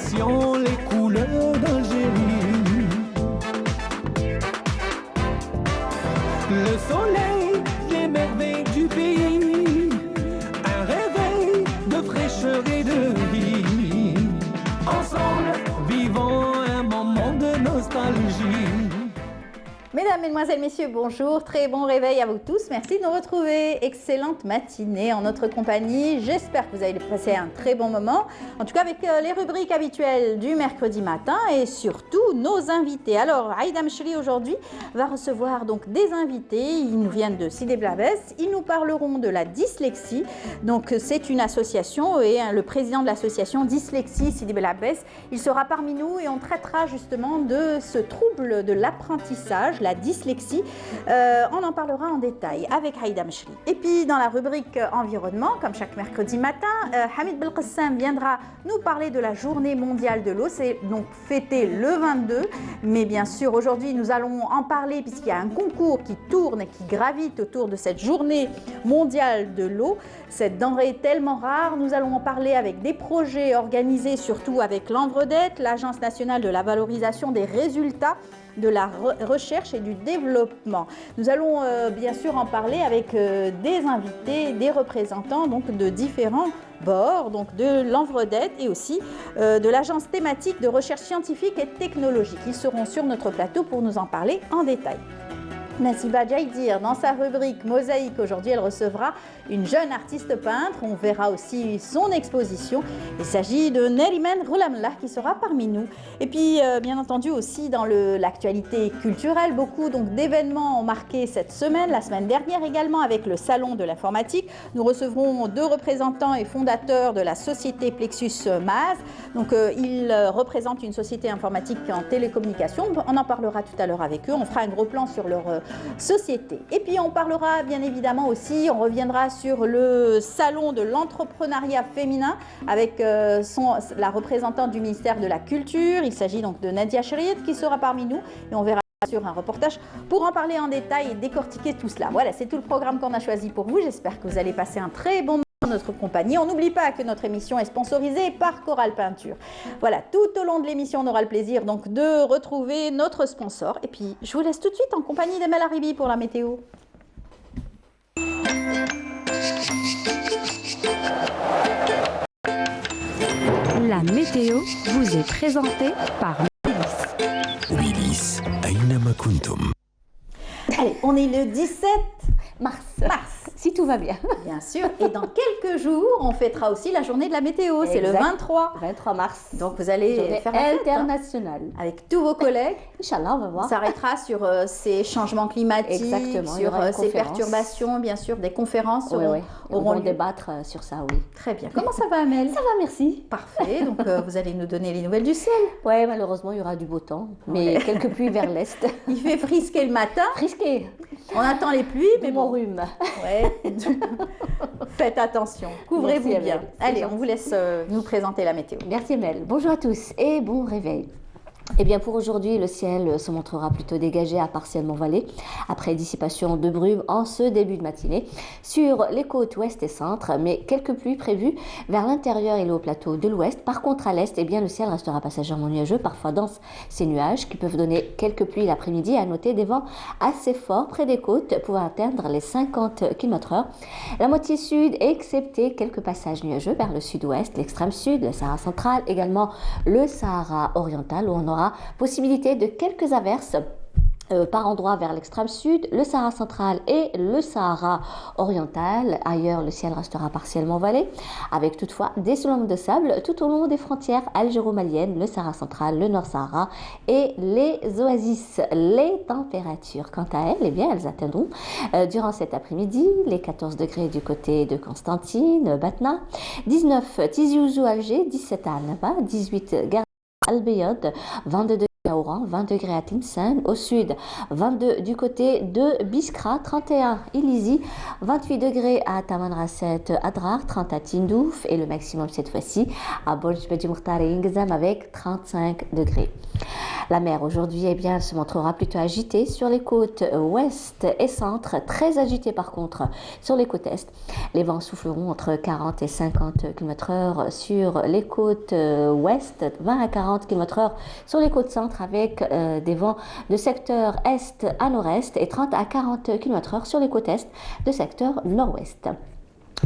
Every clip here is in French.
passion, les couleurs d'Algérie. Le soleil, les merveilles du pays, un réveil de fraîcheur et de vie. Ensemble, vivons un moment de nostalgie. Mesdames, Mesdemoiselles, Messieurs, bonjour, très bon réveil à vous tous. Merci de nous retrouver. Excellente matinée en notre compagnie. J'espère que vous avez passé un très bon moment. En tout cas, avec les rubriques habituelles du mercredi matin et surtout nos invités. Alors, Aïda Mchri aujourd'hui va recevoir donc des invités. Ils nous viennent de Sidi Blabès. Ils nous parleront de la dyslexie. Donc, c'est une association et le président de l'association Dyslexie Sidi Blabès, il sera parmi nous et on traitera justement de ce trouble de l'apprentissage, la dyslexie. On en parlera en détail avec Aïda Mchri. Et puis dans la rubrique environnement, comme chaque mercredi matin, Hamid Belkacem viendra nous parler de la journée mondiale de l'eau. C'est donc fêté le 22, mais bien sûr aujourd'hui nous allons en parler puisqu'il y a un concours qui tourne et qui gravite autour de cette journée mondiale de l'eau. Cette denrée est tellement rare, nous allons en parler avec des projets organisés surtout avec l'Anvredette, l'Agence nationale de la valorisation des résultats de la recherche et du développement. Nous allons bien sûr en parler avec des invités, des représentants donc de différents bords, donc de l'Anvredette et aussi de l'agence thématique de recherche scientifique et technologique. Ils seront sur notre plateau pour nous en parler en détail. Nassiba Jaïdir, dans sa rubrique Mosaïque, aujourd'hui, elle recevra une jeune artiste peintre. On verra aussi son exposition. Il s'agit de Neriman Roulamlah qui sera parmi nous. Et puis, bien entendu, aussi dans l'actualité culturelle, beaucoup d'événements ont marqué cette semaine, la semaine dernière également, avec le Salon de l'informatique. Nous recevrons deux représentants et fondateurs de la société Plexus Maz. Donc, ils représentent une société informatique en télécommunication. On en parlera tout à l'heure avec eux. On fera un gros plan sur leur société. Et puis on parlera bien évidemment aussi, on reviendra sur le salon de l'entrepreneuriat féminin avec la représentante du ministère de la Culture. Il s'agit donc de Nadia Cheriet qui sera parmi nous et on verra sur un reportage pour en parler en détail et décortiquer tout cela. Voilà, c'est tout le programme qu'on a choisi pour vous. J'espère que vous allez passer un très bon moment dans notre compagnie. On n'oublie pas que notre émission est sponsorisée par Coral Peinture. Voilà, tout au long de l'émission, on aura le plaisir donc de retrouver notre sponsor. Et puis, je vous laisse tout de suite en compagnie d'Emel Haribi pour la météo. La météo vous est présentée par Willis, Aynama Kuntum. Allez, on est le 17 mars. Si tout va bien. Bien sûr. Et dans quelques jours, on fêtera aussi la journée de la météo. C'est le 23. 23 mars. Donc vous allez faire la fête, internationale. Avec tous vos collègues. Inch'Allah, on va voir. On s'arrêtera sur ces changements climatiques, exactement, sur ces perturbations, bien sûr, des conférences. Oui. On va débattre sur ça, oui. Très bien. Comment ça va, Amel? Ça va, merci. Parfait. Donc vous allez nous donner les nouvelles du ciel. Oui, malheureusement, il y aura du beau temps, mais quelques pluies vers l'est. Il fait frisquer le matin. Frisquer. On attend les pluies, mais bon rhume. Ouais. Faites attention, couvrez-vous bien. Allez, on vous laisse nous présenter la météo. Merci Mel. Bonjour à tous et bon réveil. Eh bien pour aujourd'hui, le ciel se montrera plutôt dégagé à partiellement voilé après dissipation de brume en ce début de matinée sur les côtes ouest et centre, mais quelques pluies prévues vers l'intérieur et le haut plateau de l'ouest. Par contre à l'est, eh bien le ciel restera passagèrement nuageux, parfois dense ces nuages qui peuvent donner quelques pluies l'après-midi. À noter des vents assez forts près des côtes pouvant atteindre les 50 km/h. La moitié sud, excepté quelques passages nuageux vers le sud-ouest, l'extrême sud, le Sahara central, également le Sahara oriental où on aura possibilité de quelques averses par endroits vers l'extrême sud, le Sahara central et le Sahara oriental. Ailleurs, le ciel restera partiellement voilé, avec toutefois des slalom de sable tout au long des frontières algéro-maliennes, le Sahara central, le Nord-Sahara et les oasis. Les températures, quant à elles, eh bien, elles atteindront durant cet après-midi les 14 degrés du côté de Constantine, Batna, 19 Tizi Ouzou, Alger, 17 à Annaba, 18 Gare Al-Beyod, 22 degrés à Oran, 20 degrés à Tlemcen, au sud 22 du côté de Biskra, 31 Ilizi, 28 degrés à Tamanrasset, Adrar, 30 à Tindouf et le maximum cette fois-ci à Borj Beji Mokhtar et Ingzam avec 35 degrés. La mer aujourd'hui, eh bien, elle se montrera plutôt agitée sur les côtes ouest et centre, très agitée par contre sur les côtes est. Les vents souffleront entre 40 et 50 km/h sur les côtes ouest, 20 à 40 km/h sur les côtes centre avec des vents de secteur est à nord-est et 30 à 40 km/h sur les côtes est de secteur nord-ouest.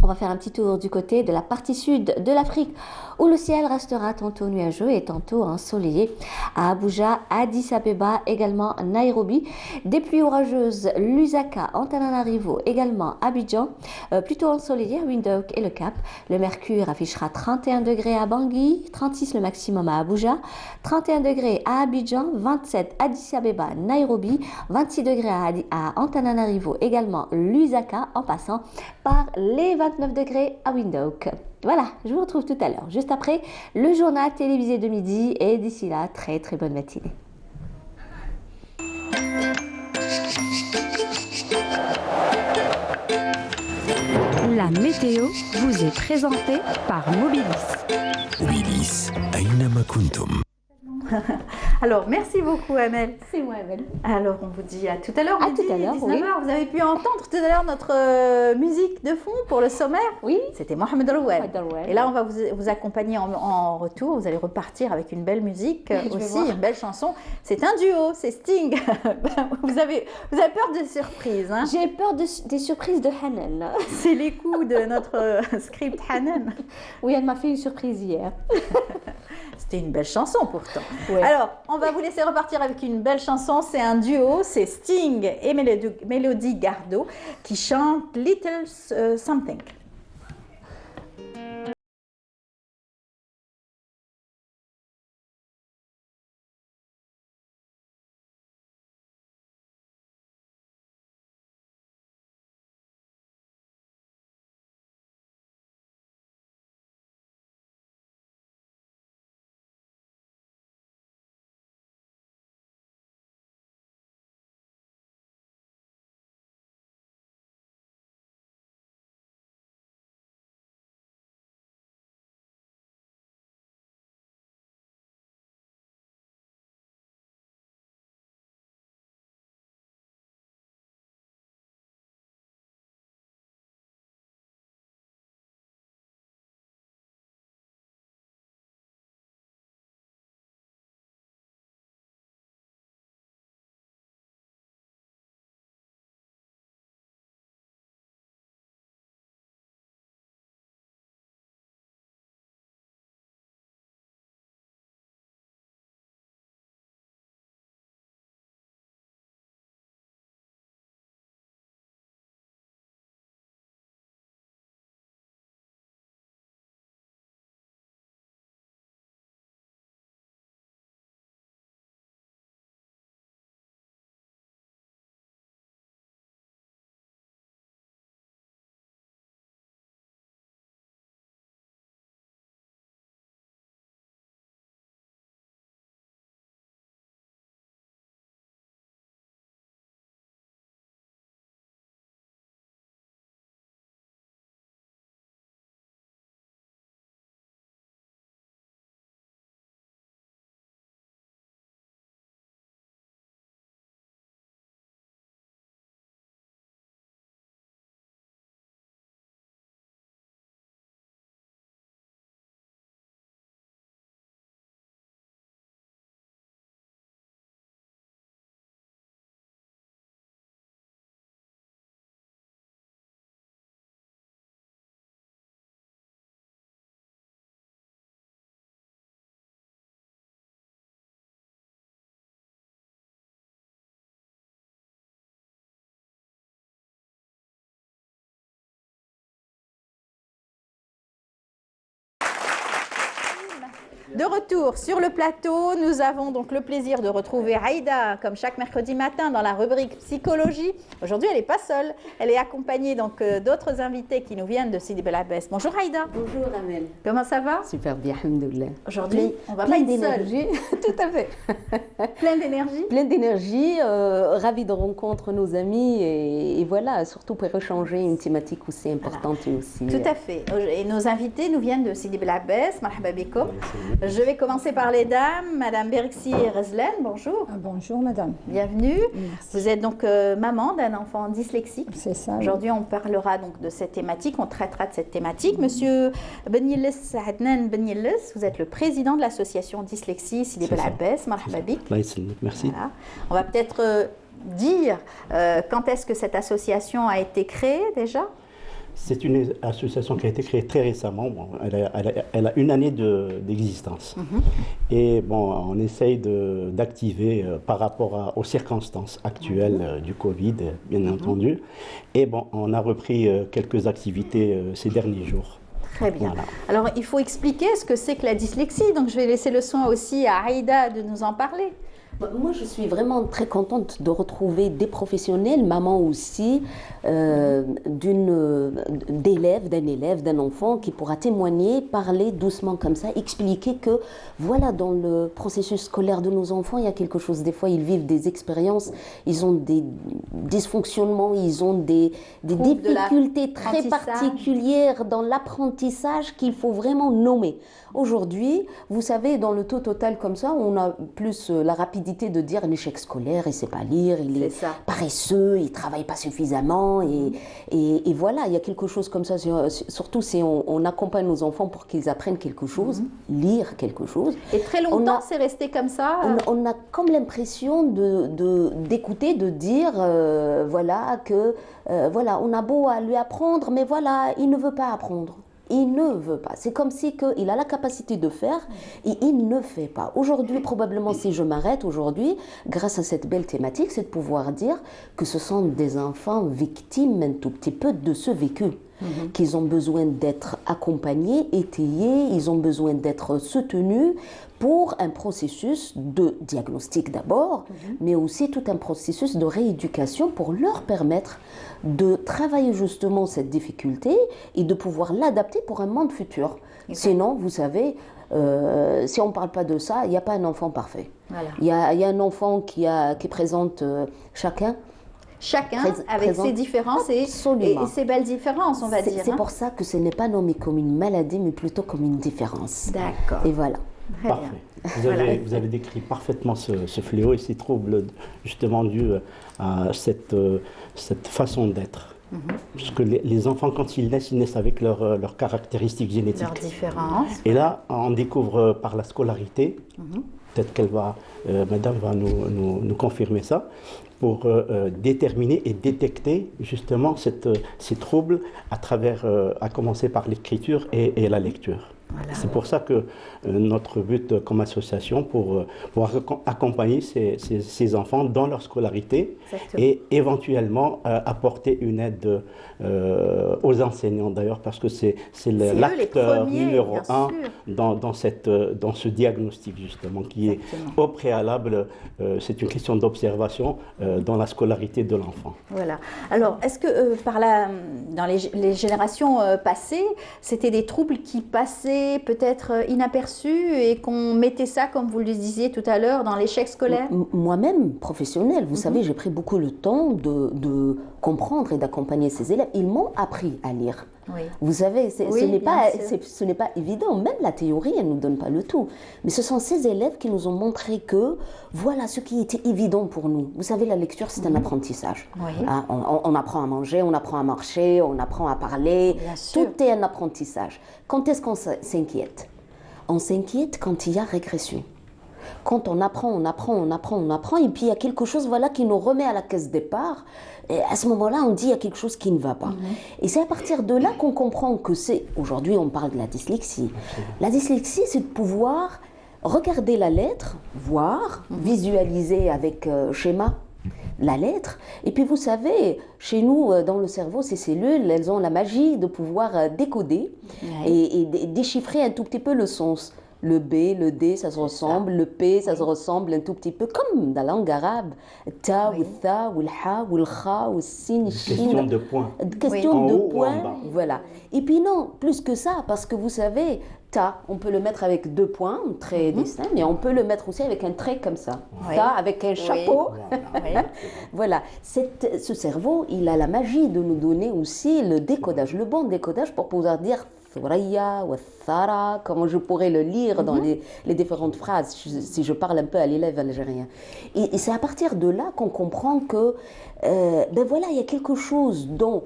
On va faire un petit tour du côté de la partie sud de l'Afrique où le ciel restera tantôt nuageux et tantôt ensoleillé. À Abuja, Addis Abeba, également Nairobi, des pluies orageuses, Lusaka, Antananarivo, également Abidjan, plutôt ensoleillé à Windhoek et le Cap. Le mercure affichera 31 degrés à Bangui, 36 le maximum à Abuja, 31 degrés à Abidjan, 27 Addis Abeba, Nairobi, 26 degrés à Antananarivo, également Lusaka, en passant par les 29 degrés à Windhoek. Voilà, je vous retrouve tout à l'heure, juste après le journal télévisé de midi et d'ici là, très très bonne matinée. La météo vous est présentée par Mobilis. Mobilis, أينما كنتم. Alors, merci beaucoup, Amel. C'est moi, Amel. Alors, on vous dit à tout à l'heure. À tout à l'heure, 19h. oui. Vous avez pu entendre tout à l'heure notre musique de fond pour le sommaire. Oui. C'était Mohamed Rouel. Mohamed Rouel. Et là, on va vous accompagner en retour. Vous allez repartir avec une belle musique vais aussi, voir. une belle chanson. C'est un duo, c'est Sting. vous avez peur des surprises. Hein? J'ai peur des surprises de Hanan. C'est les coups de notre script Hanan. Oui, elle m'a fait une surprise hier. C'était une belle chanson pourtant. Ouais. Alors, on va vous laisser repartir avec une belle chanson. C'est un duo, c'est Sting et Mélodie Gardot qui chantent Little Something. De retour sur le plateau, nous avons donc le plaisir de retrouver Aïda, comme chaque mercredi matin, dans la rubrique psychologie. Aujourd'hui, elle n'est pas seule, elle est accompagnée donc d'autres invités qui nous viennent de Sidi Bel Abbès. Bonjour Aïda. Bonjour Amel. Comment ça va? Super bien, alhamdoulilah. Aujourd'hui, on va plein pas être seul. d'énergie. Tout à fait. Plein d'énergie. Plein d'énergie, ravi de rencontrer nos amis et voilà, surtout pour échanger une thématique aussi importante et aussi. Tout à fait. Et nos invités nous viennent de Sidi Bel Abbès. Marhaba bikoum. Je vais commencer par les dames. Madame Berksi Rezlen, bonjour. Bonjour madame. Bienvenue. Merci. Vous êtes donc maman d'un enfant dyslexique. C'est ça. Aujourd'hui, on parlera donc de cette thématique, on traitera de cette thématique. Monsieur Benyeles Adnan Benyeles, vous êtes le président de l'association Dyslexie Sidi Bel Abbès. Marhaba bik. Merci. Voilà. On va peut-être dire quand est-ce que cette association a été créée déjà? C'est une association qui a été créée très récemment. Bon, elle a une année d'existence. Et bon, on essaye d'activer par rapport aux circonstances actuelles du Covid, bien entendu. Et bon, on a repris quelques activités ces derniers jours. Très bien. Voilà. Alors, il faut expliquer ce que c'est que la dyslexie. Donc, je vais laisser le soin aussi à Aïda de nous en parler. Moi, je suis vraiment très contente de retrouver des professionnels, maman aussi, d'un enfant qui pourra témoigner, parler doucement comme ça, expliquer que, voilà, dans le processus scolaire de nos enfants, il y a quelque chose. Des fois, ils vivent des expériences, ils ont des dysfonctionnements, ils ont des difficultés très particulières dans l'apprentissage qu'il faut vraiment nommer. Aujourd'hui, vous savez, dans le taux total comme ça, on a plus la rapidité de dire un échec scolaire, il ne sait pas lire, il est paresseux, il ne travaille pas suffisamment. Et voilà, il y a quelque chose comme ça, surtout si on accompagne nos enfants pour qu'ils apprennent quelque chose, lire quelque chose. Et très longtemps, c'est resté comme ça On a comme l'impression d'écouter, de dire, voilà, que voilà, on a beau à lui apprendre, mais voilà, il ne veut pas apprendre. Il ne veut pas. C'est comme si il a la capacité de faire et il ne fait pas. Aujourd'hui, probablement, si je m'arrête aujourd'hui, grâce à cette belle thématique, c'est de pouvoir dire que ce sont des enfants victimes un tout petit peu de ce vécu. Qu'ils ont besoin d'être accompagnés, étayés, ils ont besoin d'être soutenus pour un processus de diagnostic d'abord, mais aussi tout un processus de rééducation pour leur permettre de travailler justement cette difficulté et de pouvoir l'adapter pour un monde futur. Sinon, vous savez, si on ne parle pas de ça, il n'y a pas un enfant parfait. Voilà. Il y a un enfant qui présente chacun avec ses différences et ses belles différences, on va dire. C'est pour ça que ce n'est pas nommé comme une maladie, mais plutôt comme une différence. D'accord. Et voilà. Parfait. Vous avez décrit parfaitement ce fléau et ces troubles justement dus à cette façon d'être. Parce que les enfants, quand ils naissent avec leurs caractéristiques génétiques. Leurs différences. Et là, on découvre par la scolarité, peut-être Madame va nous confirmer ça, pour déterminer et détecter justement ces troubles à commencer par l'écriture et la lecture. Voilà. C'est pour ça que notre but comme association, pour accompagner ces enfants dans leur scolarité. Exactement. Et éventuellement apporter une aide aux enseignants d'ailleurs, parce que c'est l'acteur numéro 1 dans ce diagnostic justement, qui est au préalable, c'est une question d'observation dans la scolarité de l'enfant. Voilà. Alors, est-ce que dans les générations passées, c'était des troubles qui passaient peut-être inaperçus et qu'on mettait ça, comme vous le disiez tout à l'heure, dans l'échec scolaire? Moi-même, professionnelle, vous savez, j'ai pris beaucoup le temps de comprendre et d'accompagner ces élèves. Ils m'ont appris à lire. Oui. Vous savez, ce n'est pas évident. Même la théorie, elle ne nous donne pas le tout. Mais ce sont ces élèves qui nous ont montré que voilà ce qui était évident pour nous. Vous savez, la lecture, c'est un apprentissage. Oui. Hein, on apprend à manger, on apprend à marcher, on apprend à parler. Tout est un apprentissage. Quand est-ce qu'on s'inquiète? On s'inquiète quand il y a régression. Quand on apprend, et puis il y a quelque chose qui nous remet à la case départ. Et à ce moment-là, on dit qu'il y a quelque chose qui ne va pas. Et c'est à partir de là qu'on comprend que aujourd'hui, on parle de la dyslexie. La dyslexie, c'est de pouvoir regarder la lettre, voir, visualiser avec schéma la lettre. Et puis vous savez, chez nous, dans le cerveau, ces cellules, elles ont la magie de pouvoir décoder et déchiffrer un tout petit peu le sens. Le B, le D, ça se ressemble. Le P, ça se ressemble un tout petit peu, comme dans la langue arabe. Ta, ou tha, ou le ha, ou le kha, ou le sin, question de points. Question de points, voilà. Et puis non, plus que ça, parce que vous savez, ta, on peut le mettre avec 2 points, un trait distinct, mais on peut le mettre aussi avec un trait comme ça. Ta, avec un chapeau. Voilà. Ce cerveau, il a la magie de nous donner aussi le décodage, le bon décodage pour pouvoir dire comment je pourrais le lire dans les différentes phrases, si je parle un peu à l'élève algérien. Et c'est à partir de là qu'on comprend que, ben voilà, il y a quelque chose dont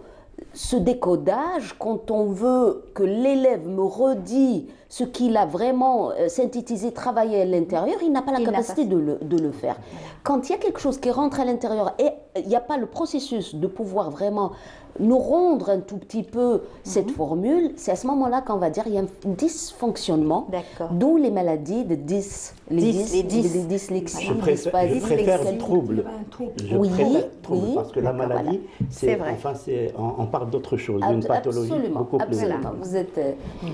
ce décodage, quand on veut que l'élève me redit ce qu'il a vraiment synthétisé, travaillé à l'intérieur, il n'a pas la capacité de le faire. Quand il y a quelque chose qui rentre à l'intérieur et il n'y a pas le processus de pouvoir vraiment nous rendre un tout petit peu cette formule, c'est à ce moment-là qu'on va dire qu'il y a un dysfonctionnement, d'où les maladies de dyslexie. Je préfère le trouble. Parce que la maladie, on parle d'autre chose, d'une pathologie beaucoup plus. Absolument, vous êtes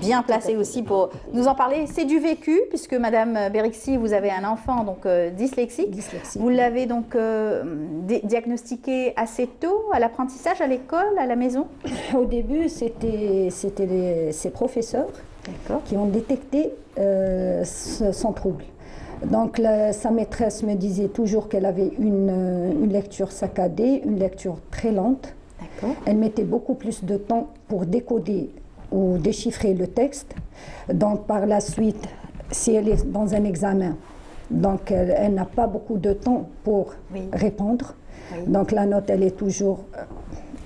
bien placé aussi pour nous en parler. C'est du vécu, puisque Madame Berixi, vous avez un enfant donc dyslexique. Vous l'avez donc diagnostiqué assez tôt à l'apprentissage, à l'école, à la maison? Au début, c'était ses professeurs qui ont détecté son trouble. Donc sa maîtresse me disait toujours qu'elle avait une lecture saccadée, une lecture très lente. Elle mettait beaucoup plus de temps pour décoder ou déchiffrer le texte. Donc par la suite, si elle est dans un examen, donc elle n'a pas beaucoup de temps pour répondre. Donc la note, elle est toujours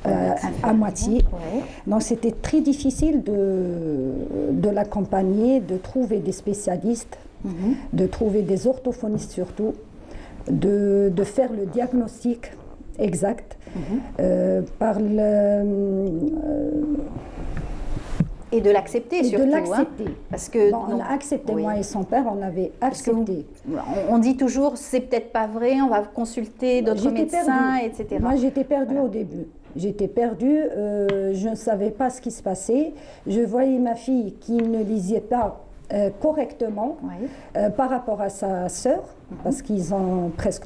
à moitié. Donc c'était très difficile de l'accompagner, de trouver des spécialistes, de trouver des orthophonistes surtout, de faire le diagnostic exact par et de l'accepter surtout. De l'accepter. Parce que on a accepté, moi et son père, on avait accepté. On dit toujours, c'est peut-être pas vrai, on va consulter d'autres médecins, etc. Moi, j'étais perdue au début. J'étais perdue, je ne savais pas ce qui se passait. Je voyais ma fille qui ne lisait pas correctement par rapport à sa sœur, parce qu'ils ont presque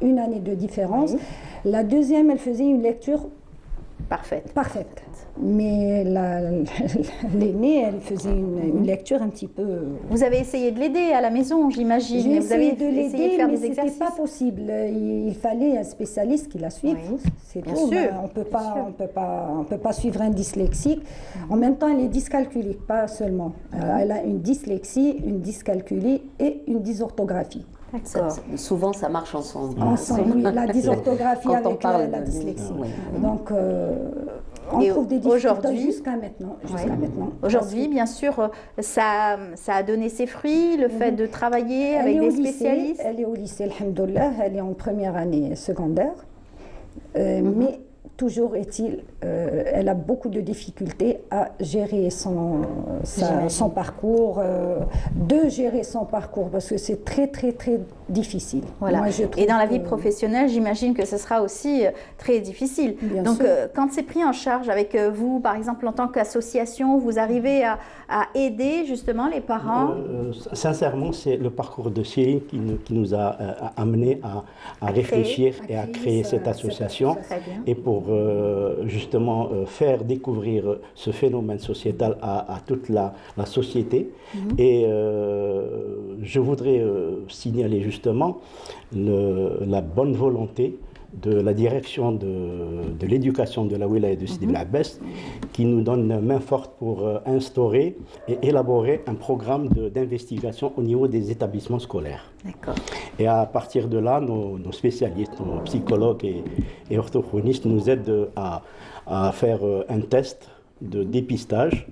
une année de différence. La deuxième, elle faisait une lecture parfaite. Mais l'aînée, elle faisait une lecture un petit peu... Vous avez essayé de l'aider à la maison, j'imagine. J'ai essayé de l'aider, mais ce n'était pas possible. Il fallait un spécialiste qui la suive. C'est tout. Sûr. On peut pas suivre un dyslexique. En même temps, elle est dyscalculique, pas seulement. Elle a une dyslexie, une dyscalculie et une dysorthographie. Souvent, ça marche ensemble. Oui, la dysorthographie avec la dyslexie. Donc, on trouve des difficultés jusqu'à maintenant. Aujourd'hui, bien sûr, ça a donné ses fruits, le fait de travailler avec des spécialistes. Elle est au lycée, alhamdoulilah, elle est en première année secondaire. Mais toujours est-il, elle a beaucoup de difficultés à gérer son parcours, de gérer son parcours, parce que c'est très, très, très difficile. Voilà. Moi, et dans la vie professionnelle, j'imagine que ce sera aussi très difficile. Donc, quand c'est pris en charge avec vous, par exemple, en tant qu'association, vous arrivez à aider justement les parents? Sincèrement, c'est le parcours de Cyril qui nous a amené à réfléchir et à créer cette association. Et pour justement faire découvrir ce phénomène sociétal à toute la société. Et je voudrais signaler justement la bonne volonté de la direction de l'éducation de la wilaya de Sidi Bel Abbès, qui nous donne main forte pour instaurer et élaborer un programme d'investigation au niveau des établissements scolaires. Et à partir de là, nos spécialistes, nos psychologues et orthophonistes nous aident à faire un test de dépistage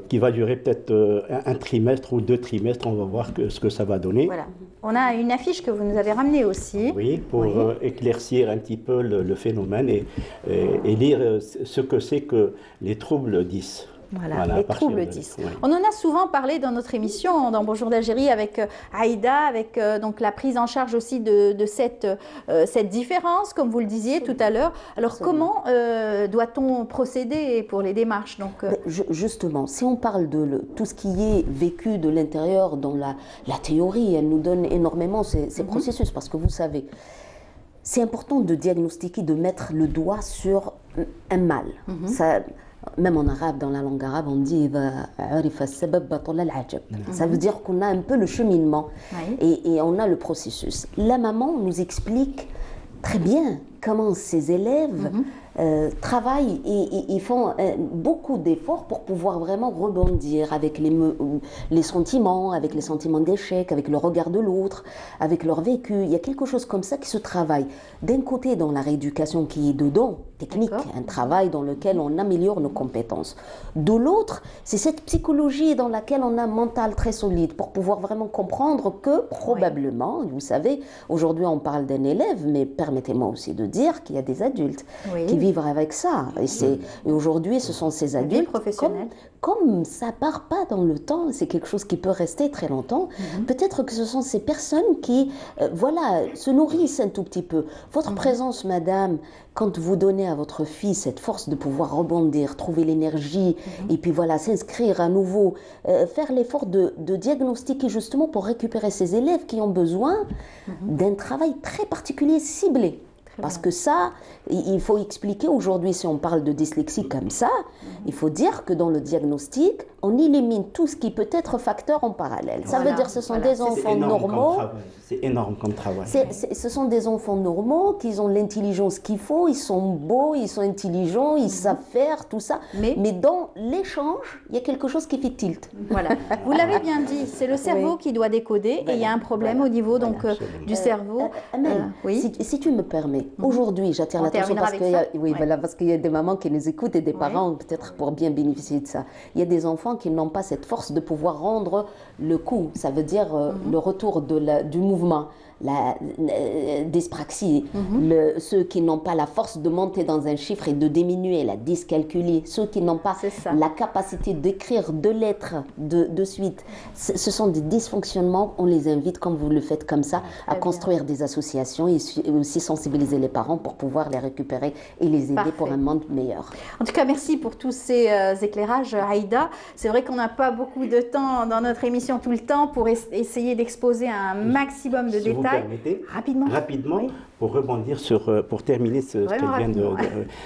qui va durer peut-être un trimestre ou 2 trimestres. On va voir ce que ça va donner. Voilà. On a une affiche que vous nous avez ramenée aussi. Oui, pour éclaircir un petit peu le phénomène et lire ce que c'est que les troubles 10. Voilà, les troubles 10. On en a souvent parlé dans notre émission, dans Bonjour d'Algérie, avec Aïda, avec donc la prise en charge aussi de cette différence, comme vous le disiez tout à l'heure. Alors, comment doit-on procéder pour les démarches donc, Justement, si on parle de tout ce qui est vécu de l'intérieur dans la théorie, elle nous donne énormément ces processus, parce que vous savez, c'est important de diagnostiquer, de mettre le doigt sur un mal. Ça, même en arabe, dans la langue arabe, on dit ça veut dire qu'on a un peu le cheminement et on a le processus. La maman nous explique très bien comment ses élèves travaillent et ils font beaucoup d'efforts pour pouvoir vraiment rebondir avec les sentiments, avec les sentiments d'échec, avec le regard de l'autre, avec leur vécu. Il y a quelque chose comme ça qui se travaille. D'un côté, dans la rééducation qui est dedans, technique, un travail dans lequel on améliore nos compétences. De l'autre, c'est cette psychologie dans laquelle on a un mental très solide pour pouvoir vraiment comprendre que probablement, vous savez, aujourd'hui on parle d'un élève, mais permettez-moi aussi de dire qu'il y a des adultes qui vivent avec ça. Et aujourd'hui, ce sont ces adultes, comme ça part pas dans le temps, c'est quelque chose qui peut rester très longtemps, peut-être que ce sont ces personnes qui, voilà, se nourrissent un tout petit peu. Votre présence, madame, quand vous donnez à votre fille cette force de pouvoir rebondir, trouver l'énergie, et puis voilà, s'inscrire à nouveau, faire l'effort de diagnostiquer justement pour récupérer ces élèves qui ont besoin d'un travail très particulier, ciblé. Parce que ça, il faut expliquer aujourd'hui, si on parle de dyslexie comme ça, il faut dire que dans le diagnostic, on élimine tout ce qui peut être facteur en parallèle. Ça veut dire que ce sont des enfants normaux. C'est énorme comme travail. Ce sont des enfants normaux qui ont l'intelligence qu'il faut, ils sont beaux, ils sont intelligents, ils savent faire tout ça. Mais dans l'échange, il y a quelque chose qui fait tilt. Voilà. Vous l'avez bien dit, c'est le cerveau qui doit décoder et il y a un problème au niveau du cerveau. Si tu me permets, aujourd'hui, j'attire l'attention parce qu'il y a des mamans qui nous écoutent et des parents peut-être pour bien bénéficier de ça. Il y a des enfants qui n'ont pas cette force de pouvoir rendre le coup, ça veut dire le retour du mouvement, la dyspraxie, ceux qui n'ont pas la force de monter dans un chiffre et de diminuer, la dyscalculie, ceux qui n'ont pas la capacité d'écrire deux lettres de suite. Ce sont des dysfonctionnements, on les invite, comme vous le faites comme ça, à construire des associations et aussi sensibiliser les parents pour pouvoir les récupérer et les aider pour un monde meilleur. En tout cas, merci pour tous ces éclairages, Aïda. C'est vrai qu'on n'a pas beaucoup de temps dans notre émission tout le temps pour essayer d'exposer un maximum de détails. Rapidement, pour rebondir pour terminer ce qu'elle vient de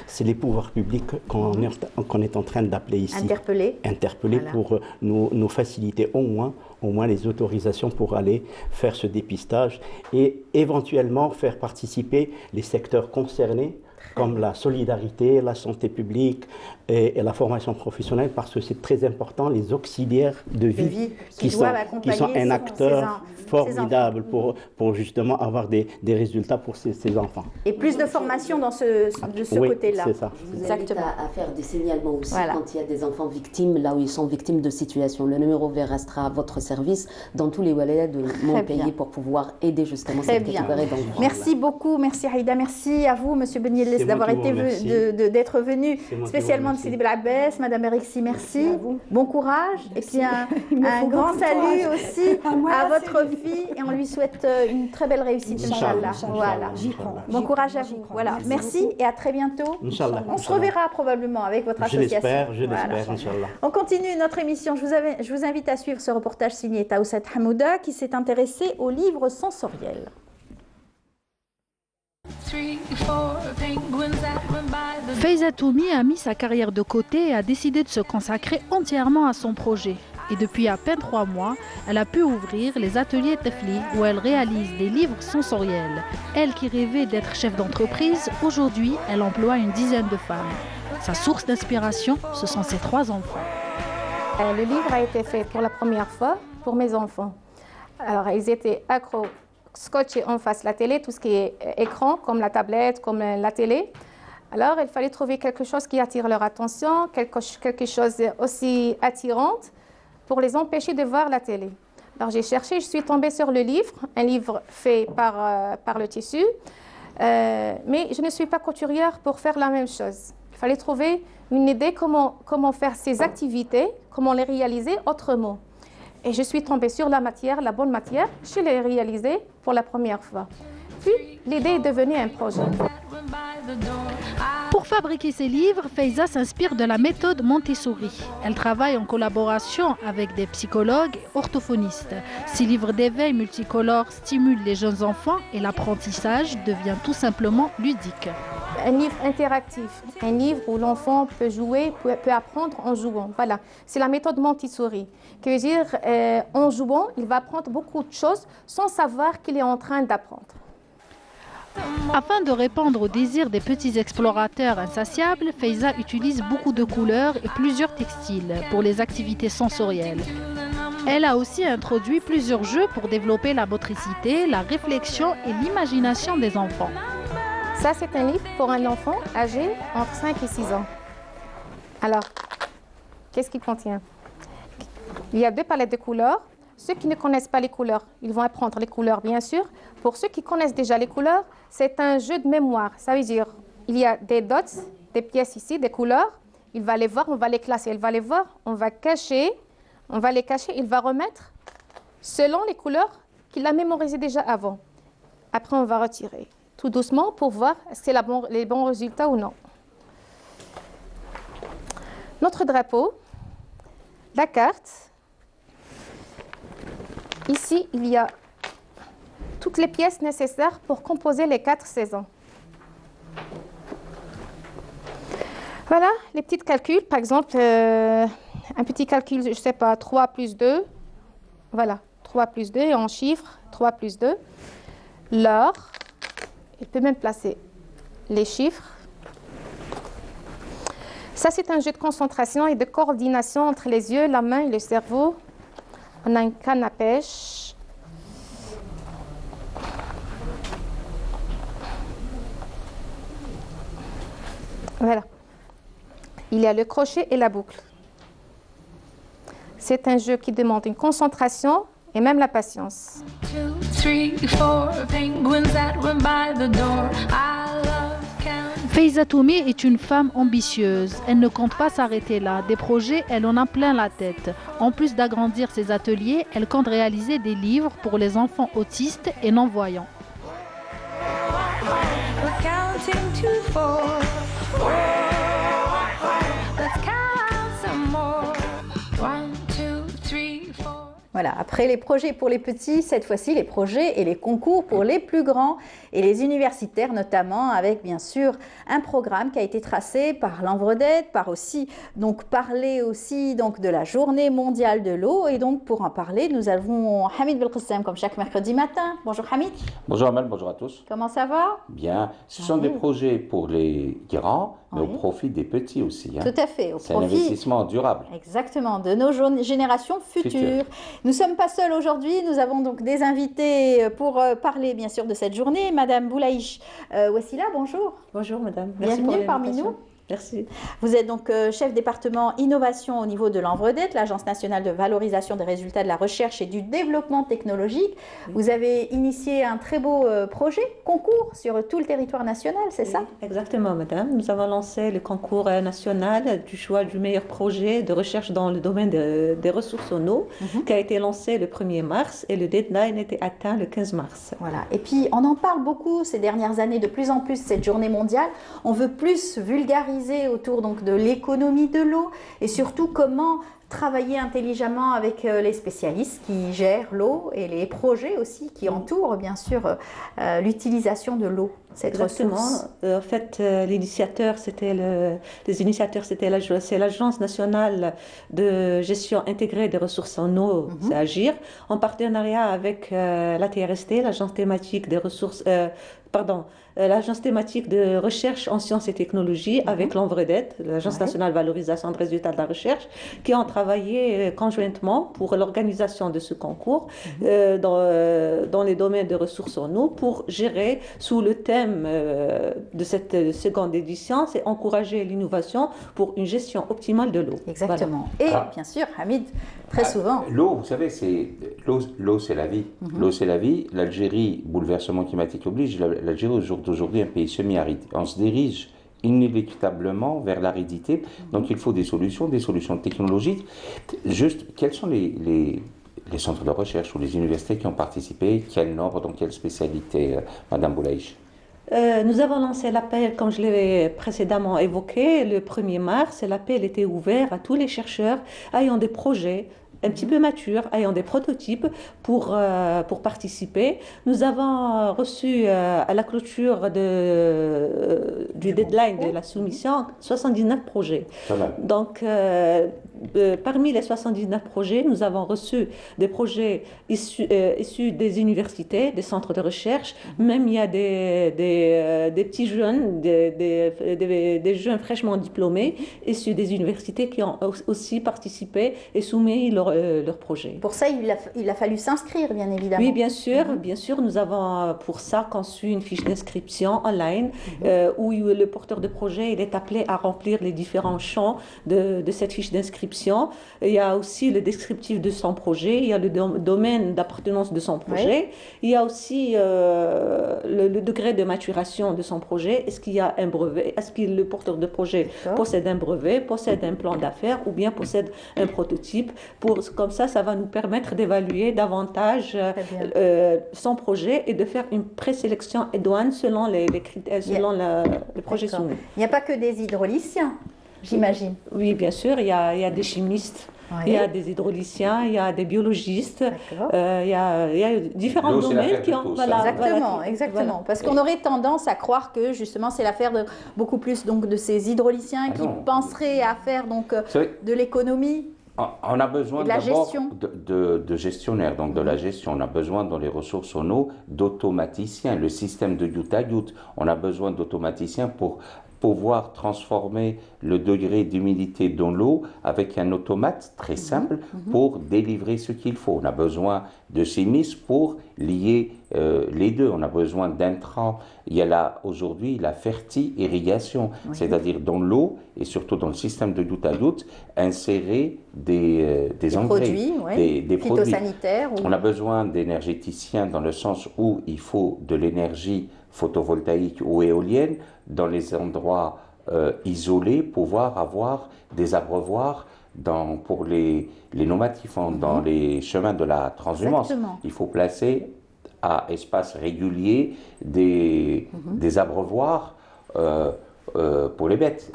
c'est les pouvoirs publics qu'on est en train d'appeler ici. Interpeller pour nous faciliter au moins les autorisations pour aller faire ce dépistage et éventuellement faire participer les secteurs concernés comme la solidarité, la santé publique et la formation professionnelle, parce que c'est très important, les auxiliaires de vie qui sont un acteur formidable pour justement avoir des résultats pour ces enfants. Et plus de formation dans ce côté-là. C'est ça. Je vous invite à faire des signalements aussi quand il y a des enfants victimes, là où ils sont victimes de situations. Le numéro vert restera à votre service dans tous les wallets de mon pays pour pouvoir aider justement cette catégorie d'enfants. Merci beaucoup, merci Aïda, merci à vous, Monsieur Benyeles, d'avoir d'être venu spécialement de Sidi Bel Abbès. Madame Erixi, merci. Bon courage. Et puis un grand salut aussi à votre fille et on lui souhaite une très belle réussite, Inch'Allah. Voilà. Bon courage à vous. Voilà. Merci et à très bientôt. On se reverra probablement avec votre association. Je l'espère, Inch'Allah. On continue notre émission. Je vous invite à suivre ce reportage signé Taoussat Hamouda qui s'est intéressé aux livres sensoriels. Faiza Toumi a mis sa carrière de côté et a décidé de se consacrer entièrement à son projet. Et depuis à peine 3 mois, elle a pu ouvrir les ateliers Tefli où elle réalise des livres sensoriels. Elle qui rêvait d'être chef d'entreprise, aujourd'hui elle emploie une dizaine de femmes. Sa source d'inspiration, ce sont ses 3 enfants. Le livre a été fait pour la première fois pour mes enfants. Alors ils étaient accros, scotchés en face la télé, tout ce qui est écran, comme la tablette, comme la télé. Alors il fallait trouver quelque chose qui attire leur attention, quelque chose aussi attirant pour les empêcher de voir la télé. Alors j'ai cherché, je suis tombée sur le livre, un livre fait par le tissu, mais je ne suis pas couturière pour faire la même chose. Il fallait trouver une idée comment faire ces activités, comment les réaliser autrement. Et je suis tombée sur la matière, la bonne matière, je l'ai réalisée pour la première fois. Puis l'idée est devenue un projet. Pour fabriquer ses livres, Faiza s'inspire de la méthode Montessori. Elle travaille en collaboration avec des psychologues et orthophonistes. Ces livres d'éveil multicolores stimulent les jeunes enfants et l'apprentissage devient tout simplement ludique. Un livre interactif, un livre où l'enfant peut jouer, peut apprendre en jouant. Voilà, c'est la méthode Montessori. Qui veut dire, en jouant, il va apprendre beaucoup de choses sans savoir qu'il est en train d'apprendre. Afin de répondre aux désirs des petits explorateurs insatiables, Faiza utilise beaucoup de couleurs et plusieurs textiles pour les activités sensorielles. Elle a aussi introduit plusieurs jeux pour développer la motricité, la réflexion et l'imagination des enfants. Ça, c'est un livre pour un enfant âgé entre 5 et 6 ans. Alors, qu'est-ce qu'il contient? Il y a 2 palettes de couleurs. Ceux qui ne connaissent pas les couleurs, ils vont apprendre les couleurs, bien sûr. Pour ceux qui connaissent déjà les couleurs, c'est un jeu de mémoire. Ça veut dire, il y a des dots, des pièces ici, des couleurs. Il va les voir, on va les classer. Il va les voir, on va les cacher. Il va remettre selon les couleurs qu'il a mémorisées déjà avant. Après, on va retirer tout doucement pour voir si c'est les bons résultats ou non. Notre drapeau, la carte. Ici, il y a toutes les pièces nécessaires pour composer les 4 saisons. Voilà, les petits calculs. Par exemple, un petit calcul, je ne sais pas, 3 plus 2. Voilà, 3 plus 2 et en chiffres, 3 plus 2. L'or, il peut même placer les chiffres. Ça, c'est un jeu de concentration et de coordination entre les yeux, la main et le cerveau. On a une canne à pêche. Voilà. Il y a le crochet et la boucle. C'est un jeu qui demande une concentration et même la patience. 2, 3, 4 penguins that went by the door. Faiza Toumi est une femme ambitieuse. Elle ne compte pas s'arrêter là. Des projets, elle en a plein la tête. En plus d'agrandir ses ateliers, elle compte réaliser des livres pour les enfants autistes et non-voyants. Voilà, après les projets pour les petits, cette fois-ci les projets et les concours pour les plus grands et les universitaires notamment, avec bien sûr un programme qui a été tracé par l'Envredette, par aussi donc parler aussi donc de la journée mondiale de l'eau. Et donc pour en parler, nous avons Hamid Belkissem comme chaque mercredi matin. Bonjour Hamid. Bonjour Amel, bonjour à tous. Comment ça va? Bien, ce sont des projets pour les grands, mais au profit des petits aussi. Hein. Tout à fait, au c'est profit. un investissement durable. Exactement, de nos générations futures. Nous ne sommes pas seuls aujourd'hui, nous avons donc des invités pour parler bien sûr de cette journée. Madame Boulaïch Wassila, bonjour. Bonjour madame. Merci bienvenue parmi nous. Merci. Vous êtes donc chef département innovation au niveau de l'Envredette, l'Agence nationale de valorisation des résultats de la recherche et du développement technologique. Oui. Vous avez initié un très beau projet, concours sur tout le territoire national, c'est ça? Exactement madame. Nous avons lancé le concours national du choix du meilleur projet de recherche dans le domaine des ressources en eau, qui a été lancé le 1er mars et le deadline était atteint le 15 mars. Voilà. Et puis on en parle beaucoup ces dernières années, de plus en plus cette journée mondiale. On veut plus vulgariser autour donc de l'économie de l'eau et surtout comment travailler intelligemment avec les spécialistes qui gèrent l'eau et les projets aussi qui entourent bien sûr l'utilisation de l'eau, cette ressource. En fait, l'initiateur c'était l'Agence nationale de gestion intégrée des ressources en eau, c'est AGIR, en partenariat avec la TRST, l'Agence thématique des ressources l'Agence thématique de recherche en sciences et technologies avec l'Envredette, l'Agence nationale de valorisation des résultats de la recherche, qui ont travaillé conjointement pour l'organisation de ce concours dans les domaines de ressources en eau pour gérer sous le thème de cette seconde édition, c'est encourager l'innovation pour une gestion optimale de l'eau. Exactement. Voilà. Et bien sûr, Hamid, très souvent. L'eau, vous savez, l'eau c'est la vie. L'eau c'est la vie. L'Algérie, bouleversement climatique oblige, l'Algérie aujourd'hui un pays semi-aride. On se dirige inéluctablement vers l'aridité. Donc il faut des solutions technologiques. Juste, quels sont les centres de recherche ou les universités qui ont participé? Quel nombre, dans quelle spécialité, Madame Boulaïch? Nous avons lancé l'appel, comme je l'ai précédemment évoqué, le 1er mars. L'appel était ouvert à tous les chercheurs ayant des projets un petit peu matures, ayant des prototypes pour participer. Nous avons reçu à la clôture du deadline de la soumission 79 projets. Donc, parmi les 79 projets, nous avons reçu des projets issus des universités, des centres de recherche. Même il y a des petits jeunes, des jeunes fraîchement diplômés issus des universités qui ont aussi participé et soumis leur projet. Pour ça, il a fallu s'inscrire, bien évidemment. Oui, bien sûr, nous avons pour ça conçu une fiche d'inscription online où le porteur de projet il est appelé à remplir les différents champs de cette fiche d'inscription. Il y a aussi le descriptif de son projet, il y a le domaine d'appartenance de son projet, il y a aussi le degré de maturation de son projet. Est-ce qu'il y a un brevet? Est-ce que le porteur de projet possède un brevet, possède un plan d'affaires ou bien possède un prototype? Comme ça va nous permettre d'évaluer davantage son projet et de faire une présélection idoine selon les critères, selon le projet soumis. Il n'y a pas que des hydrauliciens, j'imagine. Oui, bien sûr, il y a des chimistes. Il y a des hydrauliciens, il y a des biologistes, il y a différents domaines qui ont... Exactement. Parce qu'on aurait tendance à croire que justement c'est l'affaire de beaucoup plus donc, de ces hydrauliciens qui penseraient à faire donc, de l'économie. On a besoin d'abord de gestionnaires, donc de la gestion. On a besoin dans les ressources en eau d'automaticiens. Le système de goutte-à-goutte, on a besoin d'automaticiens pour pouvoir transformer le degré d'humidité dans l'eau avec un automate très simple pour délivrer ce qu'il faut. On a besoin de chimistes pour lier les deux. On a besoin d'intrants. Il y a là aujourd'hui la ferti-irrigation, c'est-à-dire dans l'eau et surtout dans le système de goutte à goutte, insérer des engrais, des produits phytosanitaires. On a besoin d'énergéticiens dans le sens où il faut de l'énergie photovoltaïque ou éolienne dans les endroits isolés, pouvoir avoir des abreuvoirs pour les nomatifs, dans les chemins de la transhumance. Il faut placer à espace régulier des abreuvoirs pour les bêtes.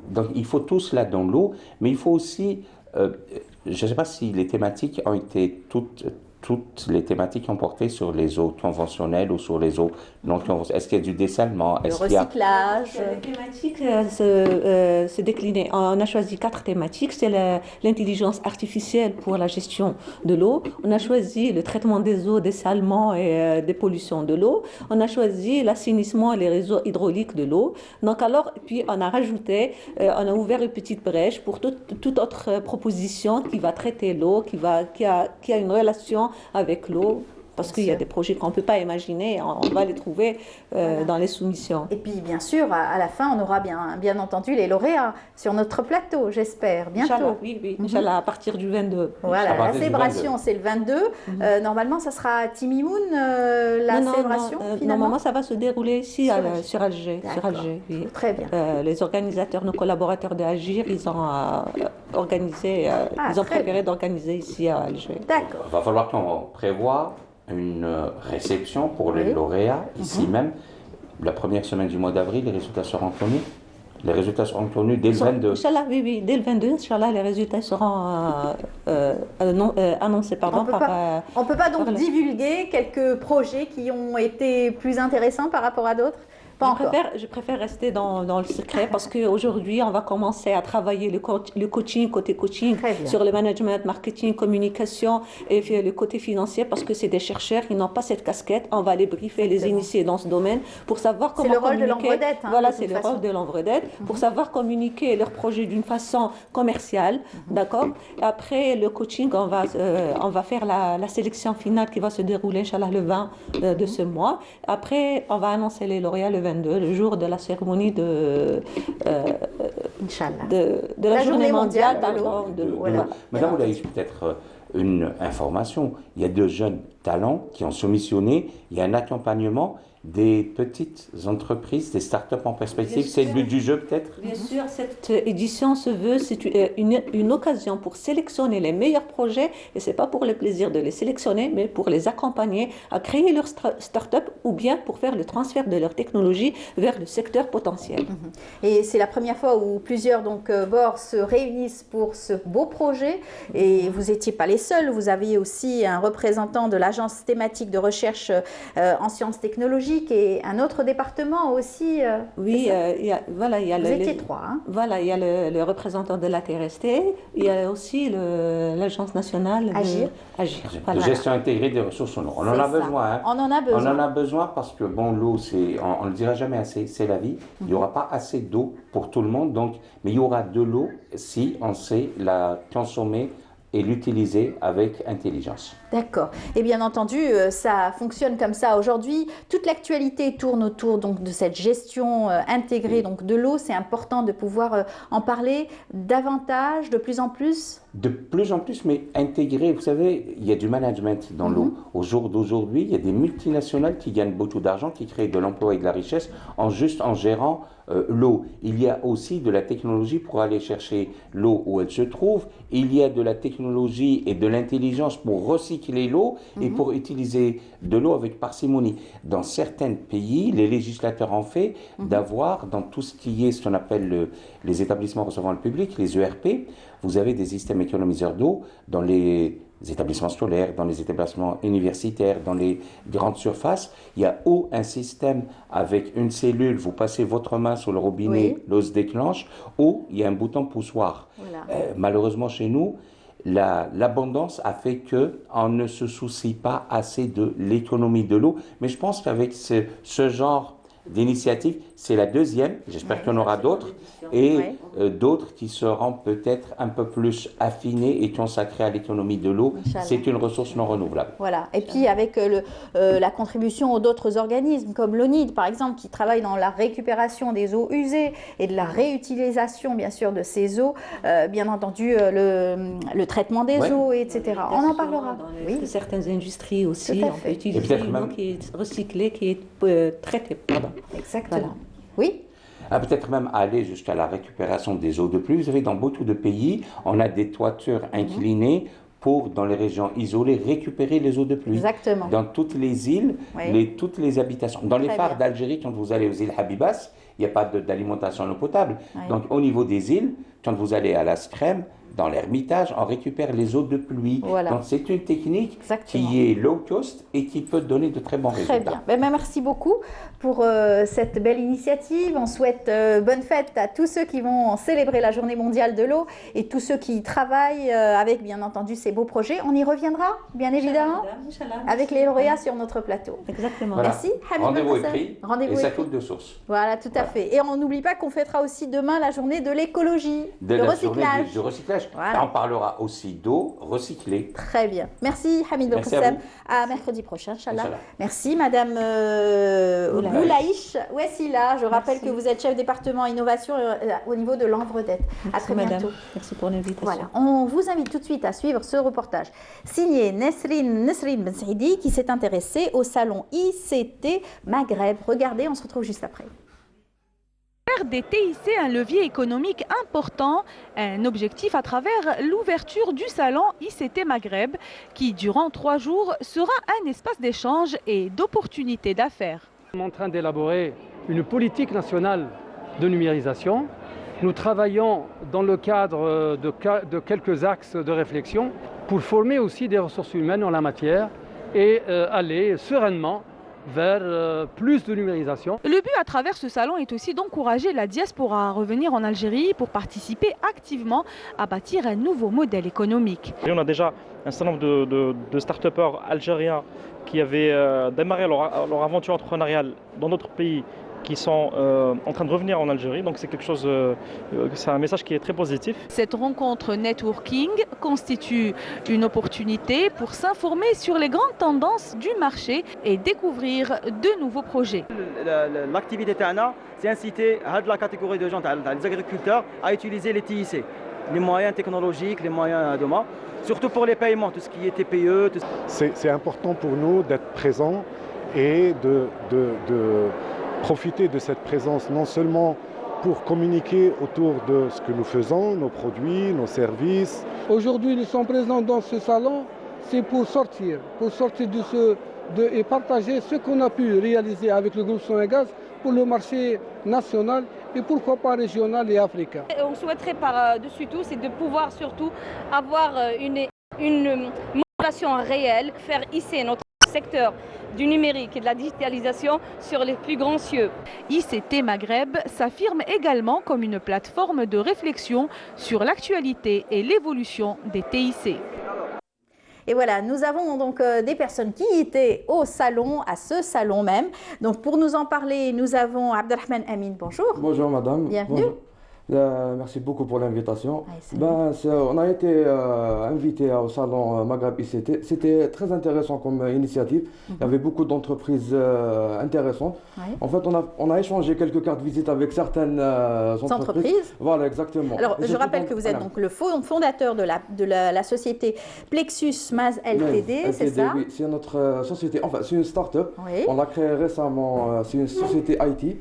Donc il faut tout cela dans l'eau, mais il faut aussi, je ne sais pas si les thématiques ont été toutes les thématiques ont porté sur les eaux conventionnelles ou sur les eaux non conventionnelles. Est-ce qu'il y a du dessalement? Le recyclage. Les thématiques se déclinaient. On a choisi 4 thématiques. C'est l'intelligence artificielle pour la gestion de l'eau. On a choisi le traitement des eaux, dessalement et des pollutions de l'eau. On a choisi l'assainissement et les réseaux hydrauliques de l'eau. Donc alors, puis on a rajouté, on a ouvert une petite brèche pour toute autre proposition qui va traiter l'eau, qui a une relation avec l'eau, parce qu'il y a des projets qu'on ne peut pas imaginer, on va les trouver dans les soumissions. Et puis bien sûr, à la fin, on aura bien entendu les lauréats sur notre plateau, j'espère, bientôt. Inch'Allah, oui, Inch'Allah, à partir du 22. Voilà, la célébration, c'est le 22. Normalement, ça sera à Timimoun, célébration, finalement. Normalement, ça va se dérouler ici, sur Alger. Oui. Très bien. Les organisateurs, nos collaborateurs de Agir, ils ont organisé, ils ont préféré d'organiser ici à Alger. D'accord. Il va falloir qu'on prévoie une réception pour les lauréats, ici même. La première semaine du mois d'avril, les résultats seront connus. Les résultats seront connus dès le 22. Inch'Allah, oui, dès le 22, Inch'Allah, les résultats seront annoncés. On ne peut pas donc divulguer quelques projets qui ont été plus intéressants par rapport à d'autres? Je préfère rester dans le secret parce qu'aujourd'hui, on va commencer à travailler le coaching, côté coaching, sur le management, marketing, communication et le côté financier parce que c'est des chercheurs, ils n'ont pas cette casquette. On va les briefer, les initier dans ce domaine pour savoir comment communiquer. C'est le rôle de l'Envredette. Voilà, c'est le rôle de l'Envredette pour savoir communiquer leurs projets d'une façon commerciale, d'accord? Après, le coaching, on va faire la sélection finale qui va se dérouler, Inch'Allah, le 20 de ce mois. Après, on va annoncer les lauréats le 22, le jour de la cérémonie de la journée mondiale de l'eau. Voilà. Madame Oulaïch, peut-être une information. Il y a 2 jeunes talents qui ont soumissionné. Il y a un accompagnement des petites entreprises, des startups en perspective. C'est le but du jeu peut-être? Bien sûr, cette édition se veut, c'est une occasion pour sélectionner les meilleurs projets, et ce n'est pas pour le plaisir de les sélectionner, mais pour les accompagner à créer leur start-up ou bien pour faire le transfert de leur technologie vers le secteur potentiel. Et c'est la première fois où plusieurs bords se réunissent pour ce beau projet, et vous n'étiez pas les seuls, vous aviez aussi un représentant de l'agence thématique de recherche en sciences technologiques et un autre département aussi. Oui, vous étiez trois. Hein? Voilà, il y a le représentant de la TRST, il y a aussi l'agence nationale Agir. Voilà. Gestion intégrée des ressources en eau. On en a besoin. Hein. On en a besoin. On en a besoin parce que bon, l'eau, on ne le dira jamais assez, c'est la vie. Il n'y aura pas assez d'eau pour tout le monde, mais il y aura de l'eau si on sait la consommer et l'utiliser avec intelligence. D'accord. Et bien entendu, ça fonctionne comme ça. Aujourd'hui, toute l'actualité tourne autour de cette gestion intégrée de l'eau. C'est important de pouvoir en parler davantage, de plus en plus. De plus en plus, mais intégré. Vous savez, il y a du management dans l'eau. Au jour d'aujourd'hui, il y a des multinationales qui gagnent beaucoup d'argent, qui créent de l'emploi et de la richesse en gérant l'eau. Il y a aussi de la technologie pour aller chercher l'eau où elle se trouve. Il y a de la technologie et de l'intelligence pour recycler l'eau et pour utiliser de l'eau avec parcimonie. Dans certains pays, les législateurs ont fait d'avoir, dans tout ce qui est ce qu'on appelle les établissements recevant le public, les ERP, vous avez des systèmes économiseurs d'eau dans les établissements scolaires, dans les établissements universitaires, dans les grandes surfaces. Il y a un système avec une cellule, vous passez votre main sur le robinet, l'eau se déclenche, ou il y a un bouton poussoir. Voilà. Malheureusement chez nous, l'abondance a fait qu'on ne se soucie pas assez de l'économie de l'eau. Mais je pense qu'avec ce genre d'initiative, c'est la deuxième, j'espère qu'il y en aura d'autres, et d'autres qui seront peut-être un peu plus affinés et consacrés à l'économie de l'eau. C'est une ressource non renouvelable. Voilà, et puis avec la contribution d'autres organismes comme l'ONID par exemple, qui travaillent dans la récupération des eaux usées et de la réutilisation bien sûr de ces eaux, bien entendu le traitement des eaux, etc. On en parlera. Dans certaines industries aussi, on peut utiliser une eau qui est recyclée, qui est traitée. Pardon. Exactement. Voilà. Oui. Peut-être même aller jusqu'à la récupération des eaux de pluie. Vous savez, dans beaucoup de pays, on a des toitures inclinées pour, dans les régions isolées, récupérer les eaux de pluie. Exactement. Dans toutes les îles, toutes les habitations. Dans les phares d'Algérie, quand vous allez aux îles Habibas, il n'y a pas d'alimentation en eau potable. Donc au niveau des îles, quand vous allez à la Scrème, dans l'Ermitage, on récupère les eaux de pluie. Voilà. Donc c'est une technique qui est low cost et qui peut donner de très bons résultats. Très bien. Merci beaucoup pour cette belle initiative. On souhaite bonne fête à tous ceux qui vont célébrer la Journée mondiale de l'eau et tous ceux qui travaillent avec bien entendu ces beaux projets. On y reviendra bien évidemment avec les lauréats sur notre plateau. Exactement. Voilà. Merci. Rendez-vous écrit et ça coule de source. Voilà, tout à fait. Et on n'oublie pas qu'on fêtera aussi demain la journée de l'écologie, du recyclage. Du recyclage. Voilà. On parlera aussi d'eau recyclée. Très bien. Merci Hamid Belkacem. À mercredi prochain, Inch'Allah. Merci Madame Boulaïch Ouessila. Je rappelle que vous êtes chef département innovation au niveau de l'Envredette. À très bientôt. Merci pour l'invitation. Voilà. On vous invite tout de suite à suivre ce reportage signé Nesrine Ben Saidi qui s'est intéressée au salon ICT Maghreb. Regardez, on se retrouve juste après. Faire des TIC un levier économique important, un objectif à travers l'ouverture du salon ICT Maghreb qui, durant 3 jours, sera un espace d'échange et d'opportunités d'affaires. Nous sommes en train d'élaborer une politique nationale de numérisation. Nous travaillons dans le cadre de quelques axes de réflexion pour former aussi des ressources humaines en la matière et aller sereinement vers plus de numérisation. Le but à travers ce salon est aussi d'encourager la diaspora à revenir en Algérie pour participer activement à bâtir un nouveau modèle économique. Et on a déjà un certain nombre de start-upers algériens qui avaient démarré leur aventure entrepreneuriale dans d'autres pays qui sont en train de revenir en Algérie. Donc c'est quelque chose, c'est un message qui est très positif. Cette rencontre networking constitue une opportunité pour s'informer sur les grandes tendances du marché et découvrir de nouveaux projets. L'activité TANA, c'est inciter la catégorie de gens, les agriculteurs, à utiliser les TIC, les moyens technologiques, les moyens de main, surtout pour les paiements, tout ce qui est TPE. C'est important pour nous d'être présents et de profiter de cette présence non seulement pour communiquer autour de ce que nous faisons, nos produits, nos services. Aujourd'hui, nous sommes présents dans ce salon, c'est pour sortir et partager ce qu'on a pu réaliser avec le groupe Sonagaz pour le marché national et pourquoi pas régional et africain. On souhaiterait par-dessus tout, c'est de pouvoir surtout avoir une motivation réelle, faire hisser notre secteur du numérique et de la digitalisation sur les plus grands cieux. ICT Maghreb s'affirme également comme une plateforme de réflexion sur l'actualité et l'évolution des TIC. Et voilà, nous avons donc des personnes qui étaient au salon, à ce salon même. Donc pour nous en parler, nous avons Abdelrahman Amin, bonjour. Bonjour madame. Bienvenue. Bonjour. Merci beaucoup pour l'invitation. On a été invité au salon Maghreb ICT. C'était très intéressant comme initiative. Il y avait beaucoup d'entreprises intéressantes. En fait, on a échangé quelques cartes visite avec certaines entreprises. Voilà, exactement. Alors, je rappelle que vous êtes donc le fondateur de la société Plexus Maz Ltd, c'est ça? Oui, c'est notre société. Enfin, c'est une start-up. On l'a créée récemment. C'est une société IT.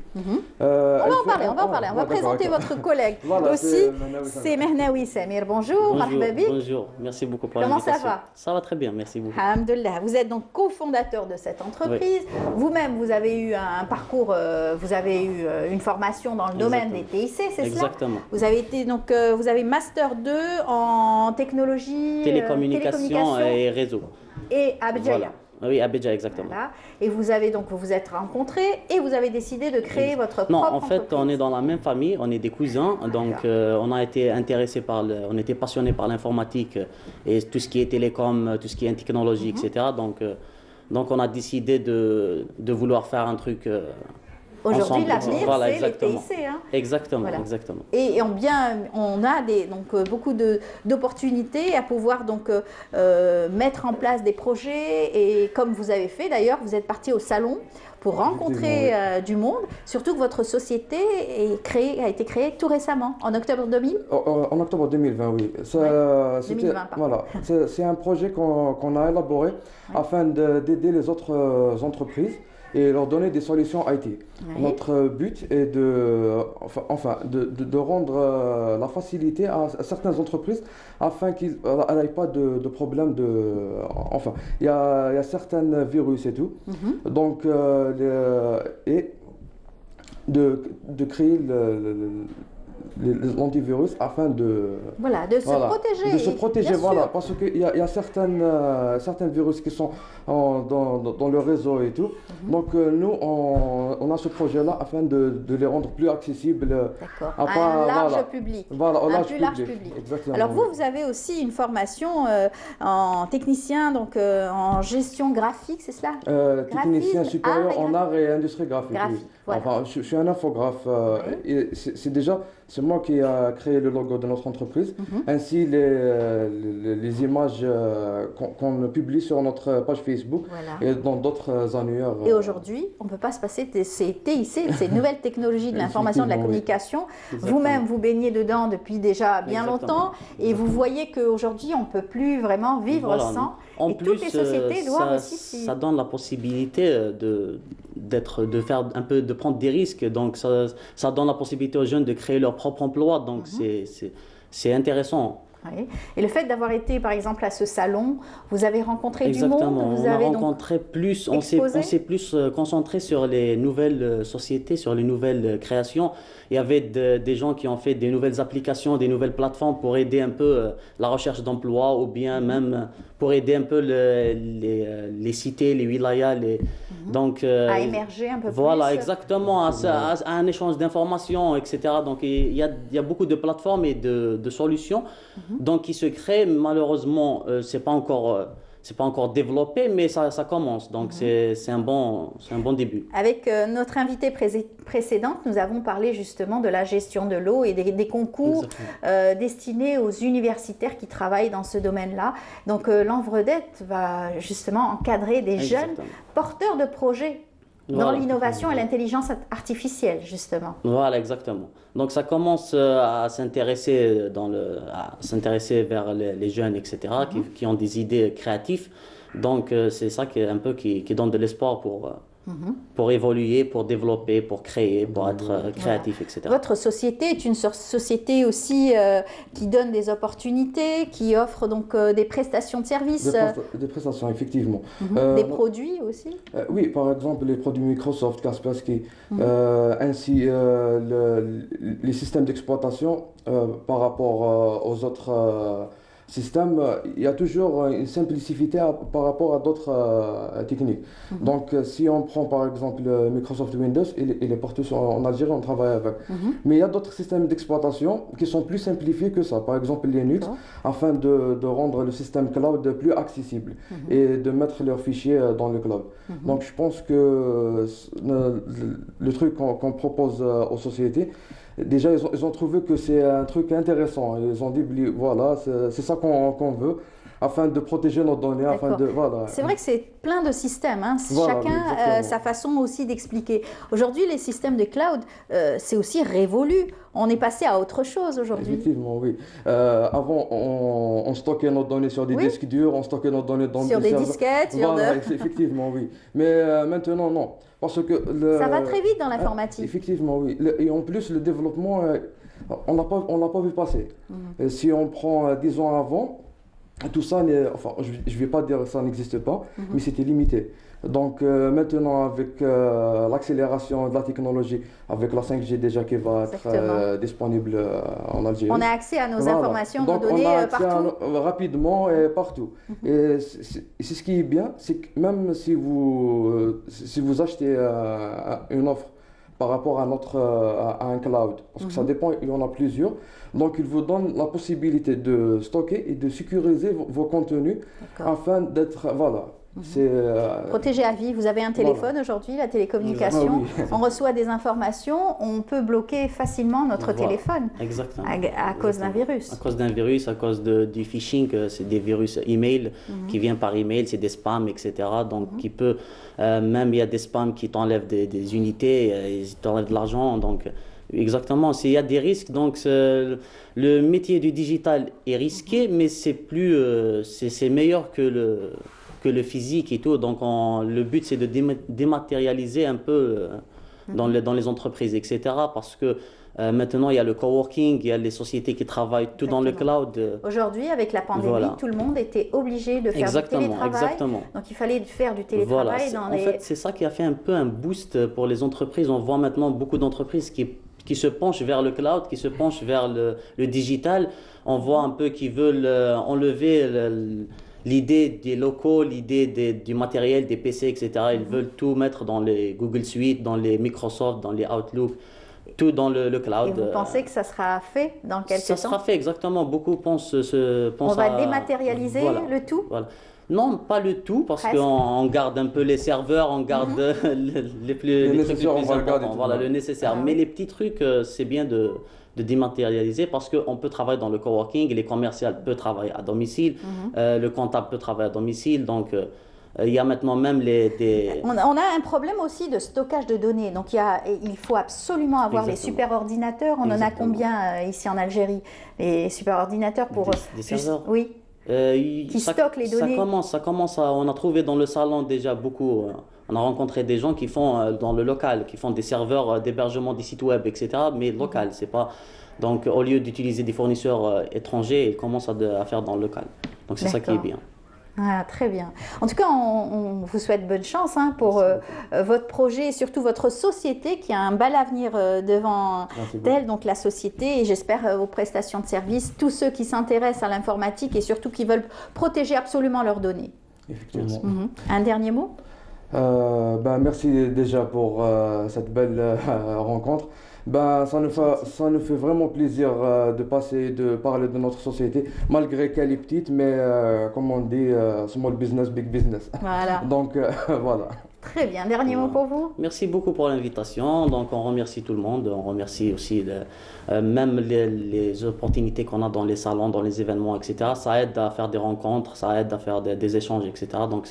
On va en parler. On va présenter votre collègue. Voilà, aussi, c'est Mehnaoui Samir. Bonjour, bonjour, merci beaucoup pour l'invitation. Comment ça va? Ça va très bien, merci beaucoup. Alhamdulillah. Vous êtes donc cofondateur de cette entreprise. Oui. Vous-même, vous avez eu un parcours, vous avez eu une formation dans le domaine des TIC, c'est cela? Exactement. Vous avez été donc, vous avez Master 2 en technologie, télécommunication et réseau. Et Abidjan. Voilà. Oui, Abidjan, exactement. Voilà. Et vous avez donc, vous vous êtes rencontrés et vous avez décidé de créer votre propre entreprise. Non, en fait, on est dans la même famille, on est des cousins, donc on a été intéressés on était passionnés par l'informatique et tout ce qui est télécom, tout ce qui est technologie, etc. Donc on a décidé de vouloir faire un truc aujourd'hui, l'avenir, voilà, c'est les TIC. Hein. Exactement, voilà. exactement. Et on a beaucoup d'opportunités à pouvoir donc, mettre en place des projets. Et comme vous avez fait d'ailleurs, vous êtes parti au salon pour rencontrer du monde, surtout que votre société a été créée tout récemment, en octobre 2000 En octobre 2020, oui. 2020, voilà. C'est un projet qu'on a élaboré afin d'aider les autres entreprises et leur donner des solutions IT. Notre but est de rendre la facilité à certaines entreprises afin qu'elles n'aient pas de problème Enfin, il y a certains virus et tout. Donc, et de créer l'antivirus afin de se protéger. Voilà, parce qu'il y a certains virus qui sont dans le réseau et tout. Donc nous on a ce projet là afin de les rendre plus accessibles à un large public. Voilà, un plus large public. Exactement. Alors vous avez aussi une formation en technicien, donc en gestion graphique, c'est cela? Technicien supérieur en art et industrie graphique. Oui. Voilà. Enfin, je suis un infographe. Et c'est moi qui ai créé le logo de notre entreprise, ainsi les images qu'on publie sur notre page Facebook et dans d'autres annuaires. Et aujourd'hui, on ne peut pas se passer de ces TIC, ces nouvelles technologies de l'information et de la communication. Vous-même, vous baignez dedans depuis déjà bien longtemps et vous voyez qu'aujourd'hui, on ne peut plus vraiment vivre sans. En et plus, toutes les sociétés doivent aussi... Ça donne la possibilité de prendre des risques. Donc, ça donne la possibilité aux jeunes de créer leur propre emploi. Donc, c'est intéressant. Oui. Et le fait d'avoir été, par exemple, à ce salon, vous avez rencontré du monde, on a rencontré plus, on s'est plus concentré sur les nouvelles sociétés, sur les nouvelles créations. Il y avait des gens qui ont fait des nouvelles applications, des nouvelles plateformes pour aider un peu la recherche d'emploi ou bien même pour aider un peu les cités, les wilayas. Donc, à émerger un peu plus. Voilà, exactement, à un échange d'informations, etc. Donc il y a beaucoup de plateformes et de solutions donc, qui se créent. Malheureusement, c'est pas encore développé, mais ça commence. Donc c'est un bon début. Avec notre invitée précédente, nous avons parlé justement de la gestion de l'eau et des concours destinés aux universitaires qui travaillent dans ce domaine-là. Donc l'Envredette va justement encadrer des jeunes porteurs de projets dans l'innovation et l'intelligence artificielle, justement. Voilà, exactement. Donc ça commence à s'intéresser vers les jeunes, etc., qui ont des idées créatives. Donc c'est ça qui est un peu qui donne de l'espoir pour évoluer, pour développer, pour créer, pour être créatif, etc. Votre société est une société aussi qui donne des opportunités, qui offre donc des prestations de services. Des prestations, effectivement. Des produits aussi. Oui, par exemple les produits Microsoft, Kaspersky, ainsi les systèmes d'exploitation par rapport aux autres système, il y a toujours une simplicité par rapport à d'autres techniques. Donc, si on prend par exemple Microsoft Windows, il est partout en Algérie, on travaille avec. Mais il y a d'autres systèmes d'exploitation qui sont plus simplifiés que ça. Par exemple, Linux, afin de rendre le système cloud plus accessible et de mettre leurs fichiers dans le cloud. Donc, je pense que le truc qu'on propose aux sociétés, déjà, ils ont trouvé que c'est un truc intéressant. Ils ont dit, voilà, c'est ça qu'on veut, afin de protéger nos données. Voilà. C'est vrai que c'est plein de systèmes. Hein. Voilà, chacun a sa façon aussi d'expliquer. Aujourd'hui, les systèmes de cloud, c'est aussi révolu. On est passé à autre chose aujourd'hui. Effectivement, oui. Avant, on stockait nos données sur des disques durs, on stockait nos données sur des disquettes. Voilà, effectivement, oui. Mais maintenant, non. Parce que ça va très vite dans l'informatique. Effectivement, oui. Et en plus, le développement, on l'a pas vu passer. Si on prend 10 ans avant, tout ça, enfin, je ne vais pas dire que ça n'existe pas, mais c'était limité. Donc maintenant, avec l'accélération de la technologie, avec la 5G déjà qui va être disponible en Algérie. On a accès à nos informations, nos données partout. Rapidement et partout. Et c'est ce qui est bien, c'est que même si vous achetez une offre par rapport à un cloud, parce que ça dépend, il y en a plusieurs, donc il vous donne la possibilité de stocker et de sécuriser vos contenus afin d'être, voilà. Protégé à vie. Vous avez un téléphone aujourd'hui, la télécommunication. On reçoit des informations, on peut bloquer facilement notre téléphone. Exactement. À cause d'un virus. À cause d'un virus, à cause du phishing, c'est des virus email qui viennent par email, c'est des spams, etc. Donc qui peut, même il y a des spams qui t'enlèvent des unités, ils t'enlèvent de l'argent. Donc exactement, il y a des risques. Donc le métier du digital est risqué, mais c'est meilleur que le physique et tout. Donc le but c'est de dématérialiser un peu dans les entreprises, etc. Parce que maintenant il y a le coworking, il y a les sociétés qui travaillent tout dans le cloud. Aujourd'hui avec la pandémie, tout le monde était obligé de faire du télétravail. Donc il fallait faire du télétravail. En fait c'est ça qui a fait un peu un boost pour les entreprises. On voit maintenant beaucoup d'entreprises qui se penchent vers le cloud, qui se penchent vers le digital. On voit un peu qu'ils veulent enlever l'idée des locaux, l'idée du matériel, des PC, etc. Ils veulent tout mettre dans les Google Suite, dans les Microsoft, dans les Outlook, tout dans le cloud. Et vous pensez que ça sera fait dans quelques temps? Ça sera fait, exactement. Beaucoup pensent on va dématérialiser le tout? Voilà. Non, pas le tout, parce qu'on garde un peu les serveurs, on garde les trucs les plus importants, voilà, le nécessaire. Mais les petits trucs, c'est bien de dématérialiser parce qu'on peut travailler dans le coworking, les commerciaux peuvent travailler à domicile, le comptable peut travailler à domicile, donc il y a maintenant même On a un problème aussi de stockage de données, donc il faut absolument avoir les super ordinateurs. On en a combien ici en Algérie? Les super ordinateurs pour... Des serveurs? Oui. Qui stockent les données. Ça commence on a trouvé dans le salon déjà beaucoup... On a rencontré des gens qui font dans le local, qui font des serveurs d'hébergement des sites web, etc. Mais local, c'est pas... Donc, au lieu d'utiliser des fournisseurs étrangers, ils commencent à faire dans le local. Donc, c'est ça qui est bien. Ah, très bien. En tout cas, on vous souhaite bonne chance pour votre projet et surtout votre société qui a un bel avenir devant elle, donc la société, et j'espère vos prestations de services, tous ceux qui s'intéressent à l'informatique et surtout qui veulent protéger absolument leurs données. Effectivement. Un dernier mot? Merci déjà pour cette belle rencontre. Ça nous fait vraiment plaisir de parler de notre société, malgré qu'elle est petite, mais comme on dit, small business, big business. Voilà. Donc voilà. Très bien. Dernier mot pour vous? Merci beaucoup pour l'invitation. Donc on remercie tout le monde. On remercie aussi même les opportunités qu'on a dans les salons, dans les événements, etc. Ça aide à faire des rencontres, ça aide à faire des échanges, etc. Donc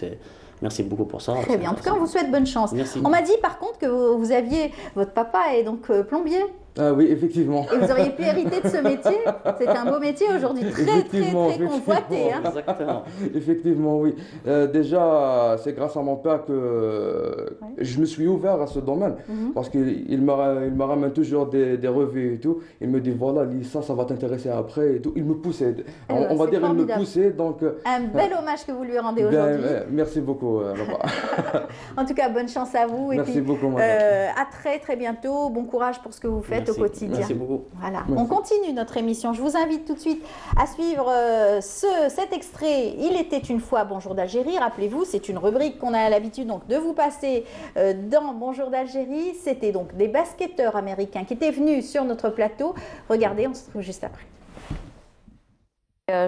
merci beaucoup pour ça. Très bien. En tout cas, on vous souhaite bonne chance. Merci. On m'a dit par contre que vous aviez... Votre papa est donc plombier? Ah oui, effectivement. Et vous auriez pu hériter de ce métier. C'est un beau métier aujourd'hui, très convoité. Hein. Exactement. Effectivement, oui. Déjà, c'est grâce à mon père que je me suis ouvert à ce domaine. Parce qu'il me ramène toujours des revues et tout. Il me dit, voilà, lis ça, ça va t'intéresser après et tout. Il me poussait. On va dire, il me poussait. Donc, un bel hommage que vous lui rendez aujourd'hui. Merci beaucoup, Laura. En tout cas, bonne chance à vous. Merci beaucoup, madame. À très bientôt. Bon courage pour ce que vous faites au quotidien. Merci beaucoup. Voilà. Merci. On continue notre émission. Je vous invite tout de suite à suivre cet extrait. Il était une fois Bonjour d'Algérie. Rappelez-vous, c'est une rubrique qu'on a l'habitude donc de vous passer dans Bonjour d'Algérie. C'était donc des basketteurs américains qui étaient venus sur notre plateau. Regardez, on se retrouve juste après.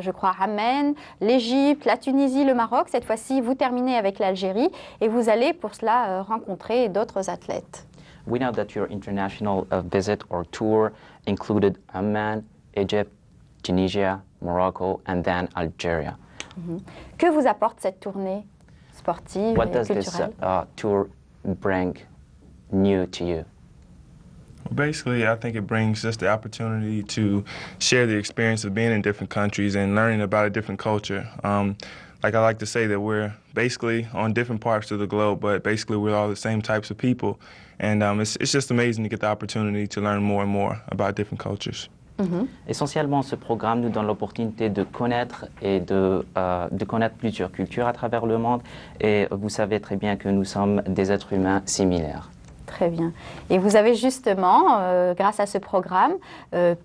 Je crois Amman, l'Égypte, la Tunisie, le Maroc. Cette fois-ci, vous terminez avec l'Algérie et vous allez pour cela rencontrer d'autres athlètes. We know that your international visit or tour included Amman, Egypt, Tunisia, Morocco, and then Algeria. Que vous apporte cette tournée sportive What et does this culturelle? tour bring new to you? Basically, I think it brings just the opportunity to share the experience of being in different countries and learning about a different culture. Like I like to say that we're basically on different parts of the globe, but basically we're all the same types of people. And it's just amazing to get the opportunity to learn more and more about different cultures. Essentiellement, ce programme nous donne l'opportunité de connaître et de connaître plusieurs cultures à travers le monde. Et vous savez très bien que nous sommes des êtres humains similaires. Très bien. Et vous avez justement, grâce à ce programme,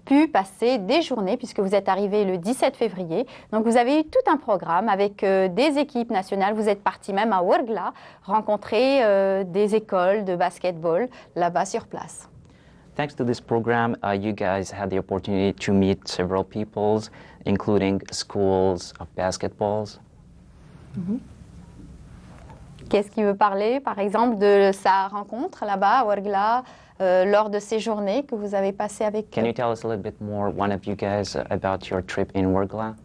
pu passer des journées, puisque vous êtes arrivé le 17 février. Donc vous avez eu tout un programme avec des équipes nationales. Vous êtes parti même à Ouargla, rencontrer des écoles de basketball là-bas sur place. Thanks to this program, you guys had the opportunity to meet several peoples, including schools of basketballs. Qu'est-ce qui veut parler, par exemple, de sa rencontre là-bas à Ouargla, lors de ces journées que vous avez passées avec Can you tell us a little bit more, one of you guys, about your trip in Ouargla?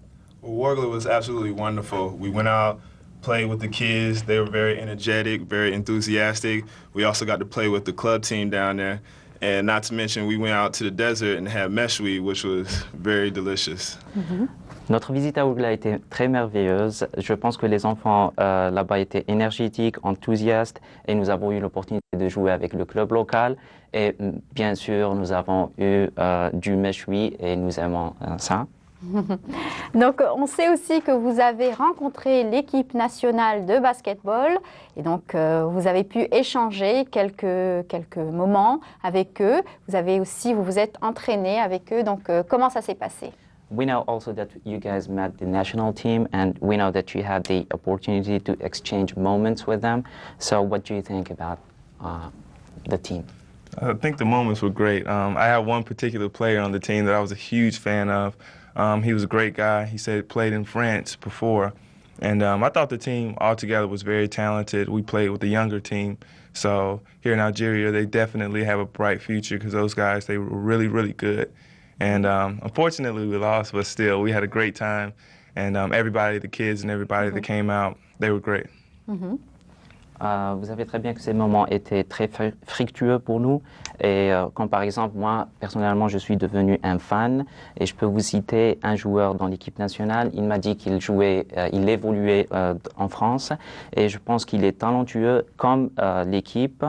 Well, Ouargla was absolutely wonderful. We went out, played with the kids. They were very energetic, very enthusiastic. We also got to play with the club team down there. And not to mention, we went out to the desert and had meshwi, which was very delicious. Notre visite à Ouargla a été très merveilleuse. Je pense que les enfants là-bas étaient énergétiques, enthousiastes, et nous avons eu l'opportunité de jouer avec le club local. Et bien sûr, nous avons eu du meshwi et nous aimons ça. Donc, on sait aussi que vous avez rencontré l'équipe nationale de basketball et donc vous avez pu échanger quelques moments avec eux. Vous vous êtes entraîné avec eux. Donc, comment ça s'est passé? We know also that you guys met the national team, and we know that you had the opportunity to exchange moments with them. So, what do you think about the team? I think the moments were great. I had one particular player on the team that I was a huge fan of. He was a great guy. He said he played in France before. And I thought the team altogether was very talented. We played with the younger team. So here in Algeria, they definitely have a bright future because those guys, they were really, really good. And unfortunately, we lost, but still, we had a great time. And everybody, the kids and everybody that came out, they were great. Vous savez très bien que ces moments étaient très fructueux pour nous. Et comme par exemple, moi, personnellement, je suis devenu un fan. Et je peux vous citer un joueur dans l'équipe nationale. Il m'a dit qu'il jouait, il évoluait en France. Et je pense qu'il est talentueux comme l'équipe.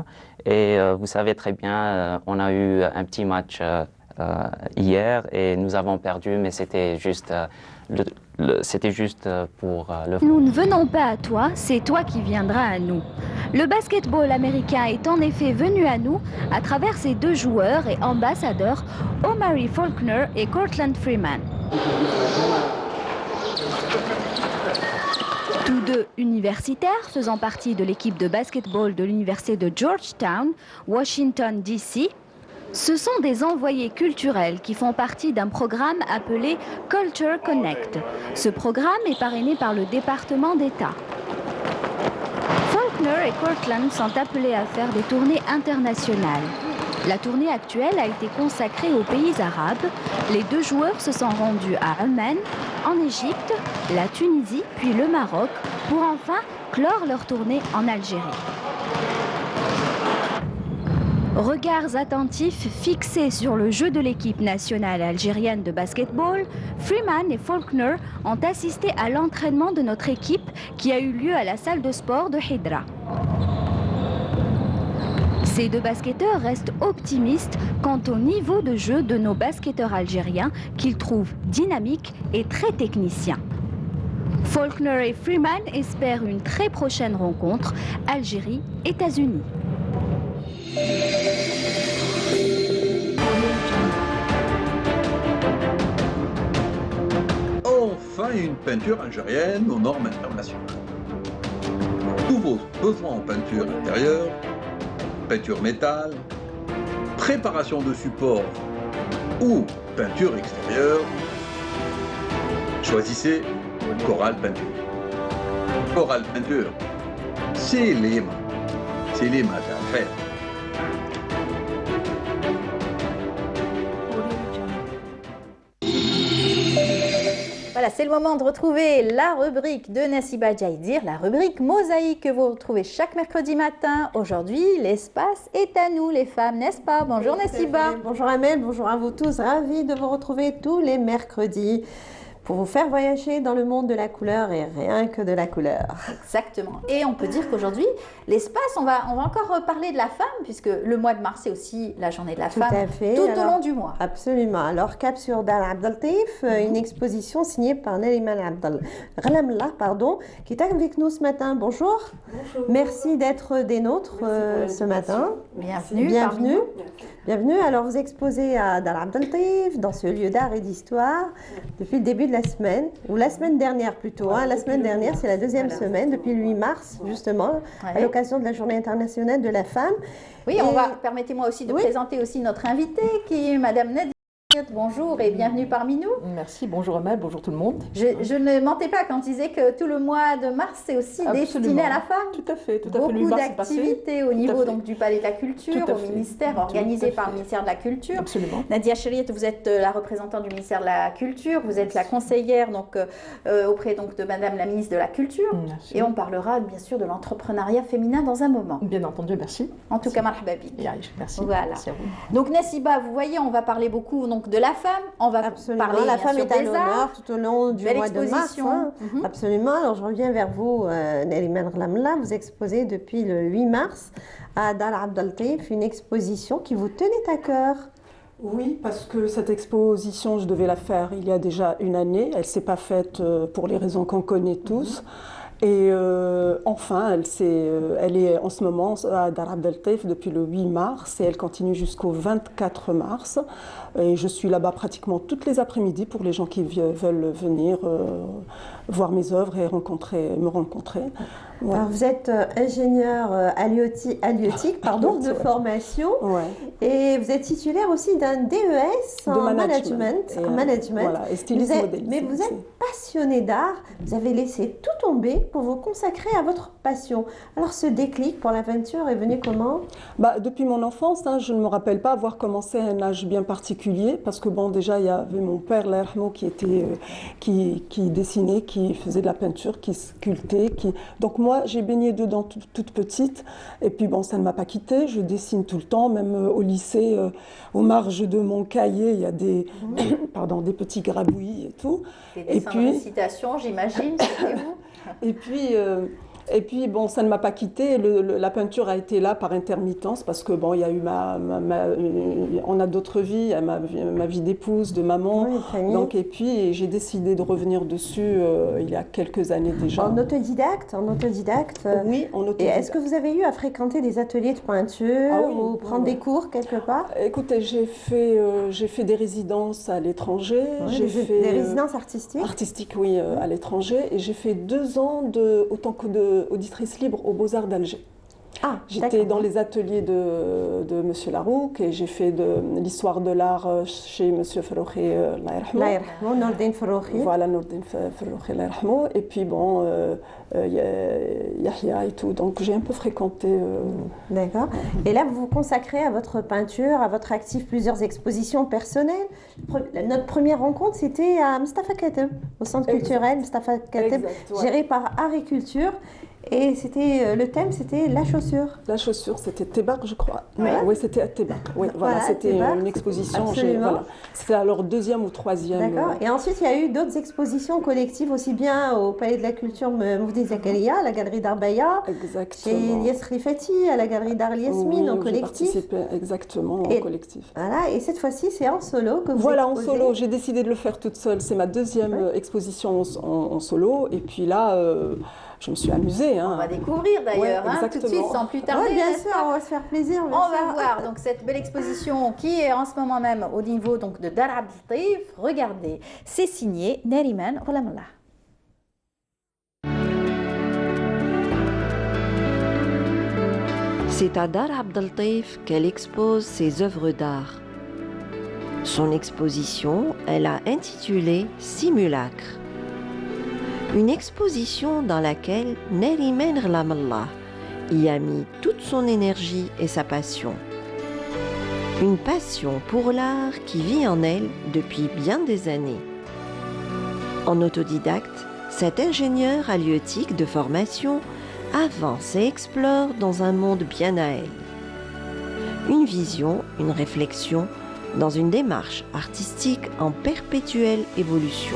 Et vous savez très bien, on a eu un petit match hier et nous avons perdu, mais c'était juste... C'était juste pour le... Nous ne venons pas à toi, c'est toi qui viendras à nous. Le basketball américain est en effet venu à nous à travers ses deux joueurs et ambassadeurs, Omari Faulkner et Cortland Freeman. Tous deux universitaires faisant partie de l'équipe de basketball de l'université de Georgetown, Washington, D.C., ce sont des envoyés culturels qui font partie d'un programme appelé Culture Connect. Ce programme est parrainé par le département d'État. Faulkner et Cortland sont appelés à faire des tournées internationales. La tournée actuelle a été consacrée aux pays arabes. Les deux joueurs se sont rendus à Amman, en Égypte, la Tunisie, puis le Maroc, pour enfin clore leur tournée en Algérie. Regards attentifs fixés sur le jeu de l'équipe nationale algérienne de basketball, Freeman et Faulkner ont assisté à l'entraînement de notre équipe qui a eu lieu à la salle de sport de Hydra. Ces deux basketteurs restent optimistes quant au niveau de jeu de nos basketteurs algériens qu'ils trouvent dynamiques et très techniciens. Faulkner et Freeman espèrent une très prochaine rencontre Algérie-États-Unis. Enfin une peinture algérienne aux normes internationales. Tous vos besoins en peinture intérieure, peinture métal, préparation de support ou peinture extérieure, choisissez Coral Peinture. Coral Peinture, c'est les maths à faire. Voilà, c'est le moment de retrouver la rubrique de Nassiba Djaïdir, la rubrique Mosaïque que vous retrouvez chaque mercredi matin. Aujourd'hui, l'espace est à nous les femmes, n'est-ce pas? Bonjour Nassiba. Bonjour Amel, bonjour à vous tous. Ravie de vous retrouver tous les mercredis pour vous faire voyager dans le monde de la couleur et rien que de la couleur. Exactement. Et on peut dire qu'aujourd'hui, l'espace, on va encore parler de la femme, puisque le mois de mars, c'est aussi la journée de la femme, tout au long du mois. Absolument. Alors, cap sur Dar Abdeltif, une exposition signée par Neriman Ghlamla, qui est avec nous ce matin. Bonjour. Bonjour. Merci d'être des nôtres ce matin. Bienvenue. Bienvenue. Bienvenue. Alors, vous exposez à Dar Abdeltif, dans ce lieu d'art et d'histoire, depuis le début de la semaine, ou la semaine dernière plutôt. La semaine dernière, c'est la deuxième semaine, depuis le 8 mars, justement, à l'occasion de la Journée internationale de la femme. Oui, permettez-moi aussi de présenter aussi notre invitée, qui est Madame Nadia. Bonjour et bienvenue parmi nous. Merci, bonjour Amel, bonjour tout le monde. Je ne mentais pas quand je disais que tout le mois de mars, c'est aussi destiné à la femme. Tout à fait, Beaucoup d'activités au niveau donc, du Palais de la Culture, au ministère, organisé par le ministère de la Culture. Absolument. Nadia Chériet, vous êtes la représentante du ministère de la Culture, vous êtes la conseillère donc, auprès donc, de Madame la ministre de la Culture. Merci. Et on parlera bien sûr de l'entrepreneuriat féminin dans un moment. Bien entendu, merci. En tout cas, marhaba bik. Merci. Voilà. Merci à vous. Donc Nassiba, vous voyez, on va parler beaucoup donc, de la femme, on va parler la femme est à des l'honneur arts, tout au long du mois de mars. Absolument. Alors je reviens vers vous, Neriman Ghlamla. Vous exposez depuis le 8 mars à Dar Abdeltif une exposition qui vous tenait à cœur. Oui, parce que cette exposition, je devais la faire il y a déjà une année. Elle ne s'est pas faite pour les raisons qu'on connaît tous. Et enfin, elle est en ce moment à Dar Abdeltif depuis le 8 mars et elle continue jusqu'au 24 mars. Et je suis là-bas pratiquement toutes les après-midi pour les gens qui veulent venir voir mes œuvres et me rencontrer. Ouais. Alors, vous êtes ingénieur halieutique de formation et vous êtes titulaire aussi d'un DES en management. Voilà, et stylisme modélisme. Mais vous êtes passionné d'art, vous avez laissé tout tomber pour vous consacrer à votre passion. Alors ce déclic pour l'aventure est venu comment? Depuis mon enfance, je ne me rappelle pas avoir commencé à un âge bien particulier parce que bon, déjà il y avait mon père Lermo qui dessinait, qui faisait de la peinture, qui sculptait, donc moi j'ai baigné dedans toute petite et puis bon, ça ne m'a pas quittée. Je dessine tout le temps, même au lycée, aux marges de mon cahier, il y a des petits grabouillis et tout. Des dessins de récitation, j'imagine, c'était vous. Et puis bon, ça ne m'a pas quittée. La peinture a été là par intermittence parce que bon, il y a eu on a d'autres vies, ma vie d'épouse, de maman. Oui, donc et puis j'ai décidé de revenir dessus il y a quelques années déjà. En autodidacte. Oui, en autodidacte. Et est-ce que vous avez eu à fréquenter des ateliers de peinture ou prendre des cours quelque part? Écoutez, j'ai fait des résidences à l'étranger. J'ai fait des résidences artistiques. Artistiques, oui, à l'étranger. Et j'ai fait 2 ans autant que auditrice libre aux Beaux-Arts d'Alger. J'étais dans les ateliers de M. Larouk et j'ai fait de l'histoire de l'art chez M. Ferroukhi, Nordin Ferroukhi. Voilà, Nordin Ferroukhi, et puis bon, Yahya et tout, donc j'ai un peu fréquenté. D'accord. Et là, vous vous consacrez à votre peinture, à votre actif, plusieurs expositions personnelles. Notre première rencontre, c'était à Mustafa Kateb, au centre culturel Mustafa Kateb, géré par Art et Culture. Et c'était le thème, c'était la chaussure. La chaussure, c'était Tebak, je crois. Ouais. Oui, c'était à Tebak. Oui, voilà, c'était une exposition. Voilà. C'était alors 2e ou 3e. D'accord. Et ensuite, il y a eu d'autres expositions collectives, aussi bien au Palais de la Culture Moufdi Zakaria, à la Galerie d'Arbaya, chez Ilyes Rifati, à la Galerie d'Art Yasmine, en collectif. Exactement, en collectif. Voilà, et cette fois-ci, c'est en solo que vous Voilà, exposez. en solo. J'ai décidé de le faire toute seule. C'est ma 2e exposition en solo. Et puis là, je me suis amusée. Hein. On va découvrir d'ailleurs, ouais, tout de suite, sans plus tarder. Oui, bien sûr, on va se faire plaisir. On va voir donc cette belle exposition qui est en ce moment même au niveau donc, de Dar Abd Latif. Regardez, c'est signé Nariman Ghulam-Allah. C'est à Dar Abd Latif qu'elle expose ses œuvres d'art. Son exposition, elle a intitulé Simulacre. Une exposition dans laquelle Nariman Ghulam-Allah y a mis toute son énergie et sa passion. Une passion pour l'art qui vit en elle depuis bien des années. En autodidacte, cet ingénieur halieutique de formation avance et explore dans un monde bien à elle. Une vision, une réflexion, dans une démarche artistique en perpétuelle évolution.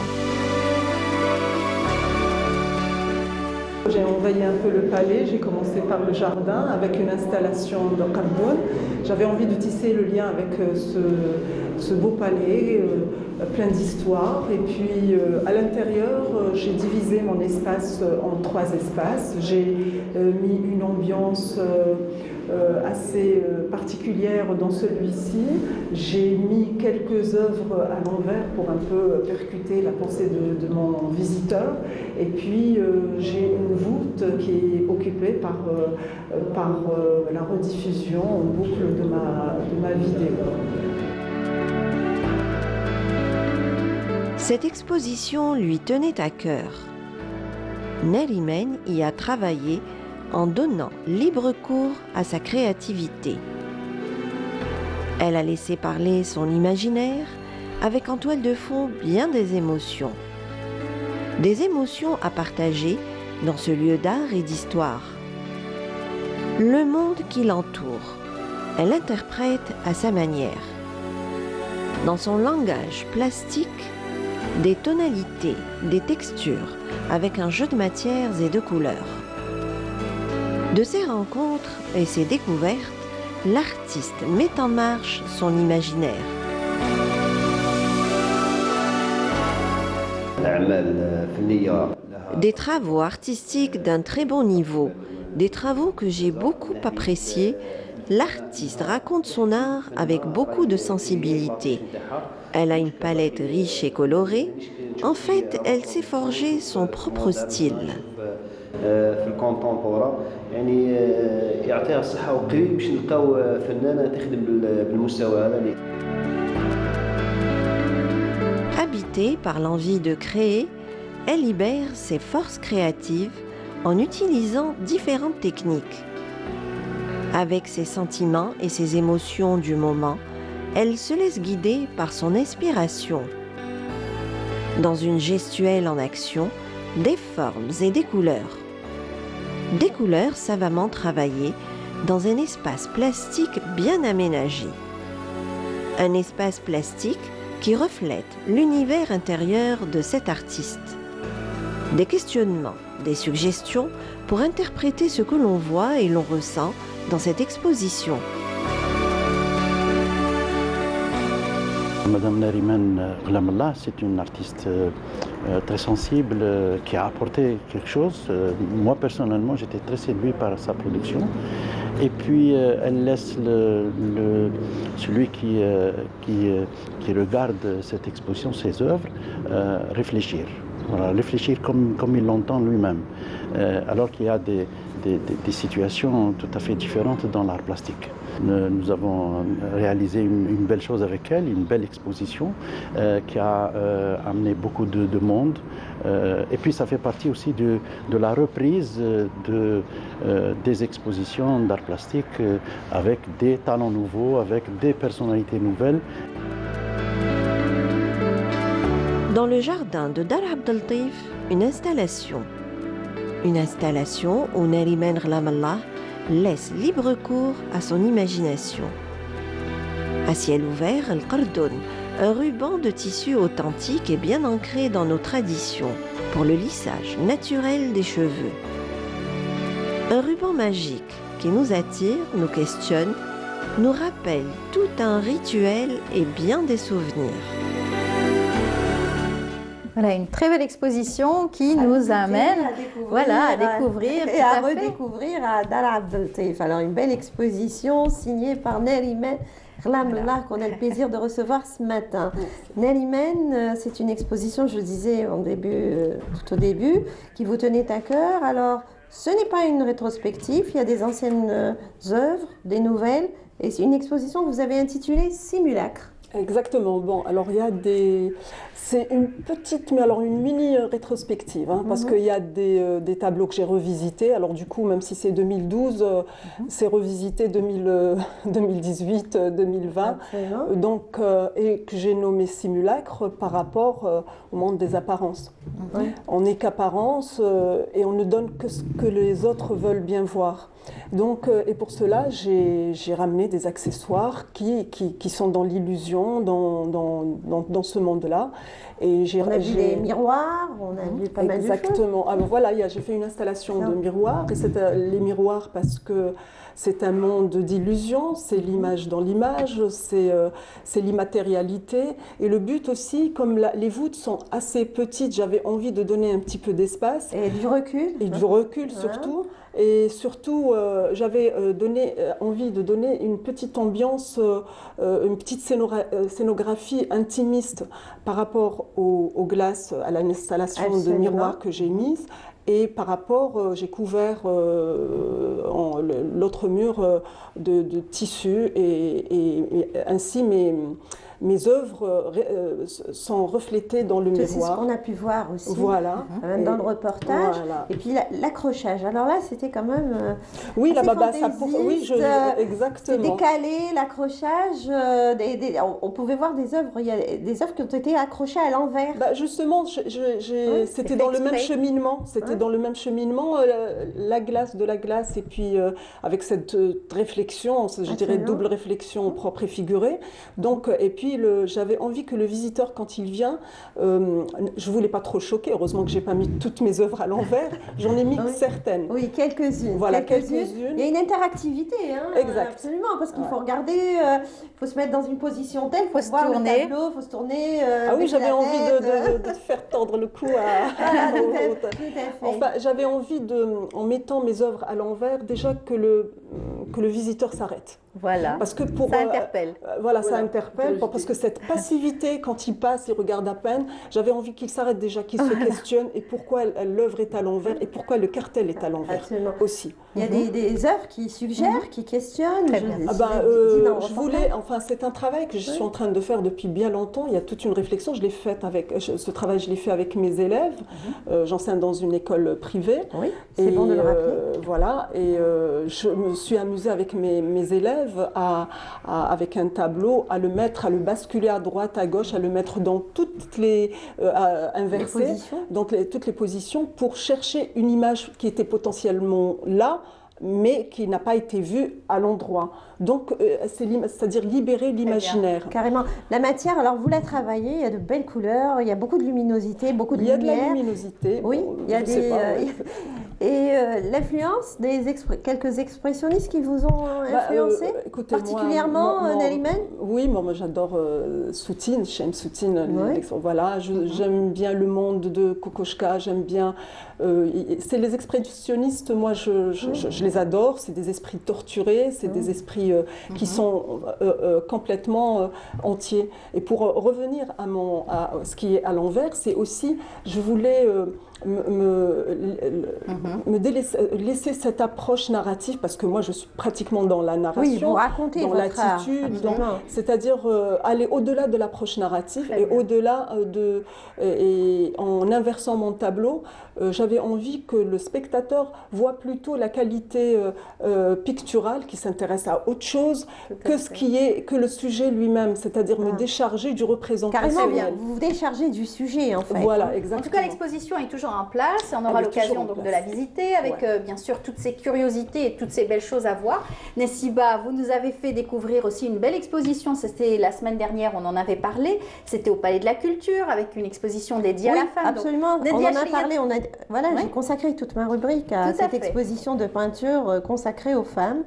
J'ai envahi un peu le palais, j'ai commencé par le jardin avec une installation de Qardoun. J'avais envie de tisser le lien avec ce beau palais, plein d'histoires. Et puis à l'intérieur, j'ai divisé mon espace en 3 espaces. J'ai mis une ambiance assez particulière dans celui-ci. J'ai mis quelques œuvres à l'envers pour un peu percuter la pensée de mon visiteur. Et puis j'ai une voûte qui est occupée par la rediffusion en boucle de ma vidéo. Cette exposition lui tenait à cœur. Nariman y a travaillé en donnant libre cours à sa créativité. Elle a laissé parler son imaginaire avec en toile de fond bien des émotions. Des émotions à partager dans ce lieu d'art et d'histoire. Le monde qui l'entoure, elle l'interprète à sa manière. Dans son langage plastique, des tonalités, des textures, avec un jeu de matières et de couleurs. De ces rencontres et ses découvertes, l'artiste met en marche son imaginaire. Des travaux artistiques d'un très bon niveau, des travaux que j'ai beaucoup appréciés, l'artiste raconte son art avec beaucoup de sensibilité. Elle a une palette riche et colorée. En fait, elle s'est forgé son propre style. في الكونتمبورا يعني يعطيها الصحه وقريب باش نلقاو فنانه تخدم بالمستوى هذا. Habitée par l'envie de créer, elle libère ses forces créatives en utilisant différentes techniques. Avec ses sentiments et ses émotions du moment, elle se laisse guider par son inspiration. Dans une gestuelle en action, des formes et des couleurs. Des couleurs savamment travaillées dans un espace plastique bien aménagé. Un espace plastique qui reflète l'univers intérieur de cet artiste. Des questionnements, des suggestions pour interpréter ce que l'on voit et l'on ressent dans cette exposition. Madame Nariman Ghulam-Allah, c'est une artiste très sensible qui a apporté quelque chose. Moi, personnellement, j'étais très séduit par sa production. Et puis, elle laisse celui qui regarde cette exposition, ses œuvres, réfléchir. Voilà, réfléchir comme il l'entend lui-même. Alors qu'il y a des situations tout à fait différentes dans l'art plastique. Nous avons réalisé une belle chose avec elle, une belle exposition qui a amené beaucoup de monde. Et puis ça fait partie aussi de la reprise des expositions d'art plastique avec des talents nouveaux, avec des personnalités nouvelles. Dans le jardin de Dar Abd Latif, une installation. Une installation où Nariman Ghlam-Allah laisse libre cours à son imagination. À ciel ouvert, le Qardoun, un ruban de tissu authentique et bien ancré dans nos traditions pour le lissage naturel des cheveux. Un ruban magique qui nous attire, nous questionne, nous rappelle tout un rituel et bien des souvenirs. Voilà, une très belle exposition qui nous amène à découvrir et à redécouvrir à Dar Abdel Taif. Alors, une belle exposition signée par Nariman Ghlam-Allah qu'on a le plaisir de recevoir ce matin. Nariman, c'est une exposition, je le disais tout au début, qui vous tenait à cœur. Alors, ce n'est pas une rétrospective, il y a des anciennes œuvres, des nouvelles, et c'est une exposition que vous avez intitulée Simulacre. Exactement. Bon, alors il y a c'est une petite, mais alors une mini rétrospective, parce qu'il y a des tableaux que j'ai revisités. Alors du coup, même si c'est 2012, c'est revisité 2018, 2020. Donc, et que j'ai nommé Simulacre par rapport au monde des apparences. On n'est qu'apparence et on ne donne que ce que les autres veulent bien voir. Donc, et pour cela, j'ai ramené des accessoires qui sont dans l'illusion, dans ce monde-là. Et on a vu des miroirs, on a vu pas mal de choses. Exactement. Alors voilà, j'ai fait une installation de miroirs, et c'est les miroirs parce que c'est un monde d'illusion, c'est l'image dans l'image, c'est l'immatérialité. Et le but aussi, comme les voûtes sont assez petites, j'avais envie de donner un petit peu d'espace. Et du recul. Et du recul surtout. Et surtout, j'avais envie de donner une petite ambiance, une petite scénographie intimiste par rapport aux glaces, à l'installation de miroirs que j'ai mise. Et par rapport, j'ai couvert l'autre mur de tissu et ainsi mes œuvres sont reflétées dans le miroir. C'est ce qu'on a pu voir aussi dans le reportage. Voilà. Et puis l'accrochage. Alors là, c'était quand même oui, assez exactement. C'est décalé, l'accrochage. On pouvait voir des œuvres. Il y a des œuvres qui ont été accrochées à l'envers. Justement, c'était dans le même cheminement. C'était dans le même cheminement, la glace et puis avec cette réflexion, je dirais double réflexion propre et figurée. Donc, et puis j'avais envie que le visiteur, quand il vient, je voulais pas trop choquer. Heureusement que j'ai pas mis toutes mes œuvres à l'envers. J'en ai mis certaines. Oui, quelques-unes. Voilà, quelques-unes. Il y a une interactivité, exact. Absolument, parce qu'il faut regarder, il faut se mettre dans une position telle, il faut voir le tableau, il faut se tourner. Oui, j'avais envie de faire tordre le cou à tout à fait. Enfin, j'avais envie en mettant mes œuvres à l'envers, déjà que le visiteur s'arrête. Voilà, parce que ça interpelle. Ça interpelle, parce que cette passivité, quand il passe, il regarde à peine, j'avais envie qu'il s'arrête déjà, qu'il se questionne et pourquoi l'œuvre est à l'envers et pourquoi le cartel est à l'envers aussi. Il y a des œuvres qui suggèrent, qui questionnent. C'est un travail que je suis en train de faire depuis bien longtemps. Il y a toute une réflexion. Ce travail, je l'ai fait avec mes élèves. J'enseigne dans une école privée. Oui, c'est bon de le rappeler. Voilà, et je me suis amusée avec mes élèves avec un tableau, à le basculer à droite, à gauche, à le mettre dans toutes les inversées, donc toutes les positions, pour chercher une image qui était potentiellement là, mais qui n'a pas été vue à l'endroit. Donc, c'est-à-dire libérer l'imaginaire. Carrément. La matière, alors vous la travaillez, il y a de belles couleurs, il y a beaucoup de luminosité, beaucoup de lumière. Il y a de la luminosité. Oui, il y a des... Et l'influence des quelques expressionnistes qui vous ont influencé, particulièrement Nariman? Oui, moi j'adore Soutine, Shem Soutine. Voilà, j'aime bien le monde de Kokoschka, j'aime bien... c'est les expressionnistes, moi je les adore, c'est des esprits torturés, c'est des esprits qui sont complètement entiers. Et pour revenir à ce qui est à l'envers, c'est aussi, je voulais laisser cette approche narrative, parce que moi je suis pratiquement dans la narration, vous racontez dans l'attitude, c'est-à-dire aller au-delà de l'approche narrative et au-delà et en inversant mon tableau, j'avais envie que le spectateur voit plutôt la qualité picturale, qui s'intéresse à autre chose que le sujet lui-même, c'est-à-dire me décharger du représentationnel. Carrément, vous vous déchargez du sujet en fait. Voilà, exactement. En tout cas, l'exposition est toujours en place. On aura l'occasion donc de la visiter avec bien sûr toutes ces curiosités et toutes ces belles choses à voir. Nessiba, vous nous avez fait découvrir aussi une belle exposition. C'était la semaine dernière, on en avait parlé. C'était au Palais de la Culture avec une exposition dédiée à la femme. Absolument. Donc, on en a parlé. Voilà, j'ai consacré toute ma rubrique à cette exposition de peinture consacrée aux femmes,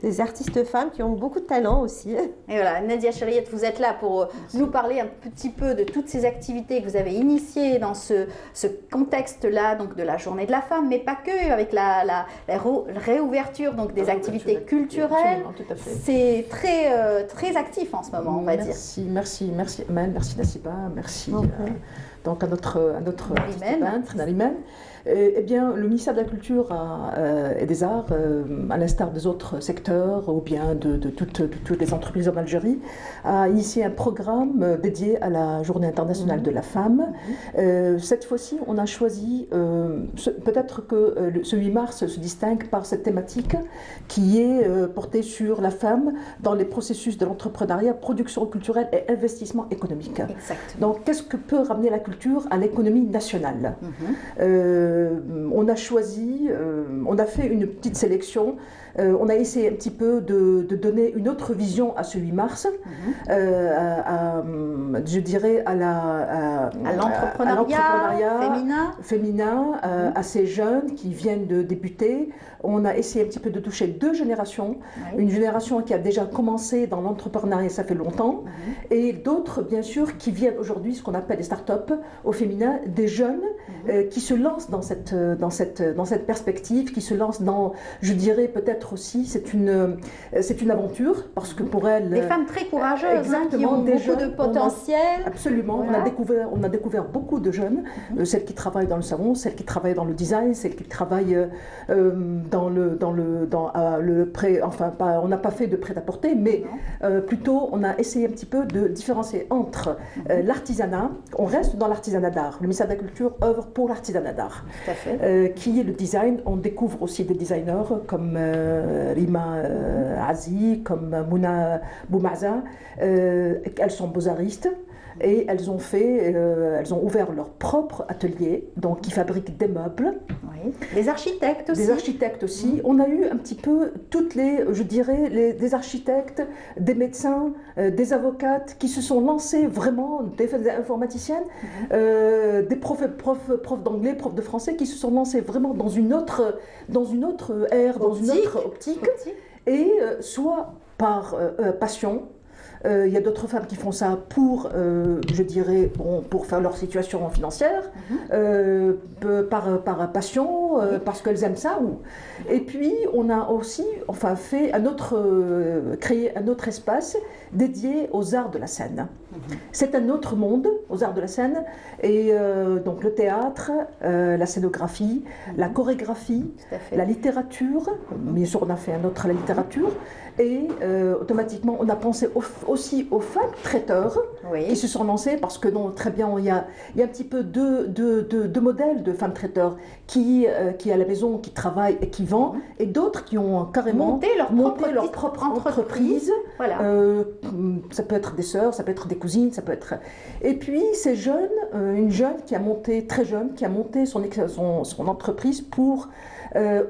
des artistes femmes qui ont beaucoup de talent aussi. Et voilà, Nadia Chériette, vous êtes là pour nous parler un petit peu de toutes ces activités que vous avez initiées dans ce contexte-là, donc de la Journée de la femme, mais pas que, avec la réouverture donc des activités culturelles. C'est très actif en ce moment, on va dire. Merci Amen, merci Nessiba, merci donc à notre peintre, Narimane. Eh bien, le ministère de la Culture et des Arts, à l'instar des autres secteurs ou bien de toutes les entreprises en Algérie, a initié un programme dédié à la Journée internationale de la femme. Cette fois-ci, on a choisi, peut-être que ce 8 mars se distingue par cette thématique qui est portée sur la femme dans les processus de l'entrepreneuriat, production culturelle et investissement économique. Exact. Donc, qu'est-ce que peut ramener la culture à l'économie nationale? On a choisi, on a fait une petite sélection, on a essayé un petit peu de donner une autre vision à ce 8 mars, je dirais à l'entrepreneuriat féminin, à ces jeunes qui viennent de débuter. On a essayé un petit peu de toucher deux générations, une génération qui a déjà commencé dans l'entrepreneuriat, ça fait longtemps, et d'autres bien sûr qui viennent aujourd'hui, ce qu'on appelle des start-up au féminin, des jeunes qui se lancent dans cette perspective, qui se lancent dans, je dirais peut-être aussi, c'est une aventure, parce que pour elles... Des femmes très courageuses, qui ont beaucoup de potentiel. Absolument, voilà. on a découvert beaucoup de jeunes, celles qui travaillent dans le salon, celles qui travaillent dans le design, celles qui travaillent on n'a pas fait de prêt-à-porter, mais plutôt on a essayé un petit peu de différencier entre l'artisanat, on reste dans l'artisanat d'art, le ministère de la Culture œuvre pour l'artisanat d'art, qui est le design. On découvre aussi des designers comme Rima Azi, comme Mouna Boumaza, elles sont beaux-artistes. Et elles ont ouvert leur propre atelier, donc qui fabriquent des meubles. Oui. Des architectes aussi. Des architectes aussi. On a eu un petit peu toutes les, je dirais, des architectes, des médecins, des avocates qui se sont lancés vraiment, des informaticiennes, des profs d'anglais, profs de français qui se sont lancés vraiment dans une autre ère, dans une autre optique. Et soit par passion. Il y a d'autres femmes qui font ça pour, je dirais, pour faire leur situation financière, par passion, parce qu'elles aiment ça. Et puis, on a aussi créé un autre espace dédié aux arts de la scène. C'est un autre monde, aux arts de la scène, et donc le théâtre, la scénographie, la chorégraphie, la littérature, bien sûr on a fait un autre à la littérature, et automatiquement on a pensé aussi aux femmes traiteurs qui se sont lancées, parce que très bien, il y a un petit peu deux modèles de femmes traiteurs qui à la maison, qui travaillent et qui vendent, et d'autres qui ont carrément monté leur propre entreprise. Voilà. Ça peut être des sœurs, ça peut être des cousines, ça peut être... Et puis ces jeunes, une jeune qui a monté, très jeune, qui a monté son entreprise pour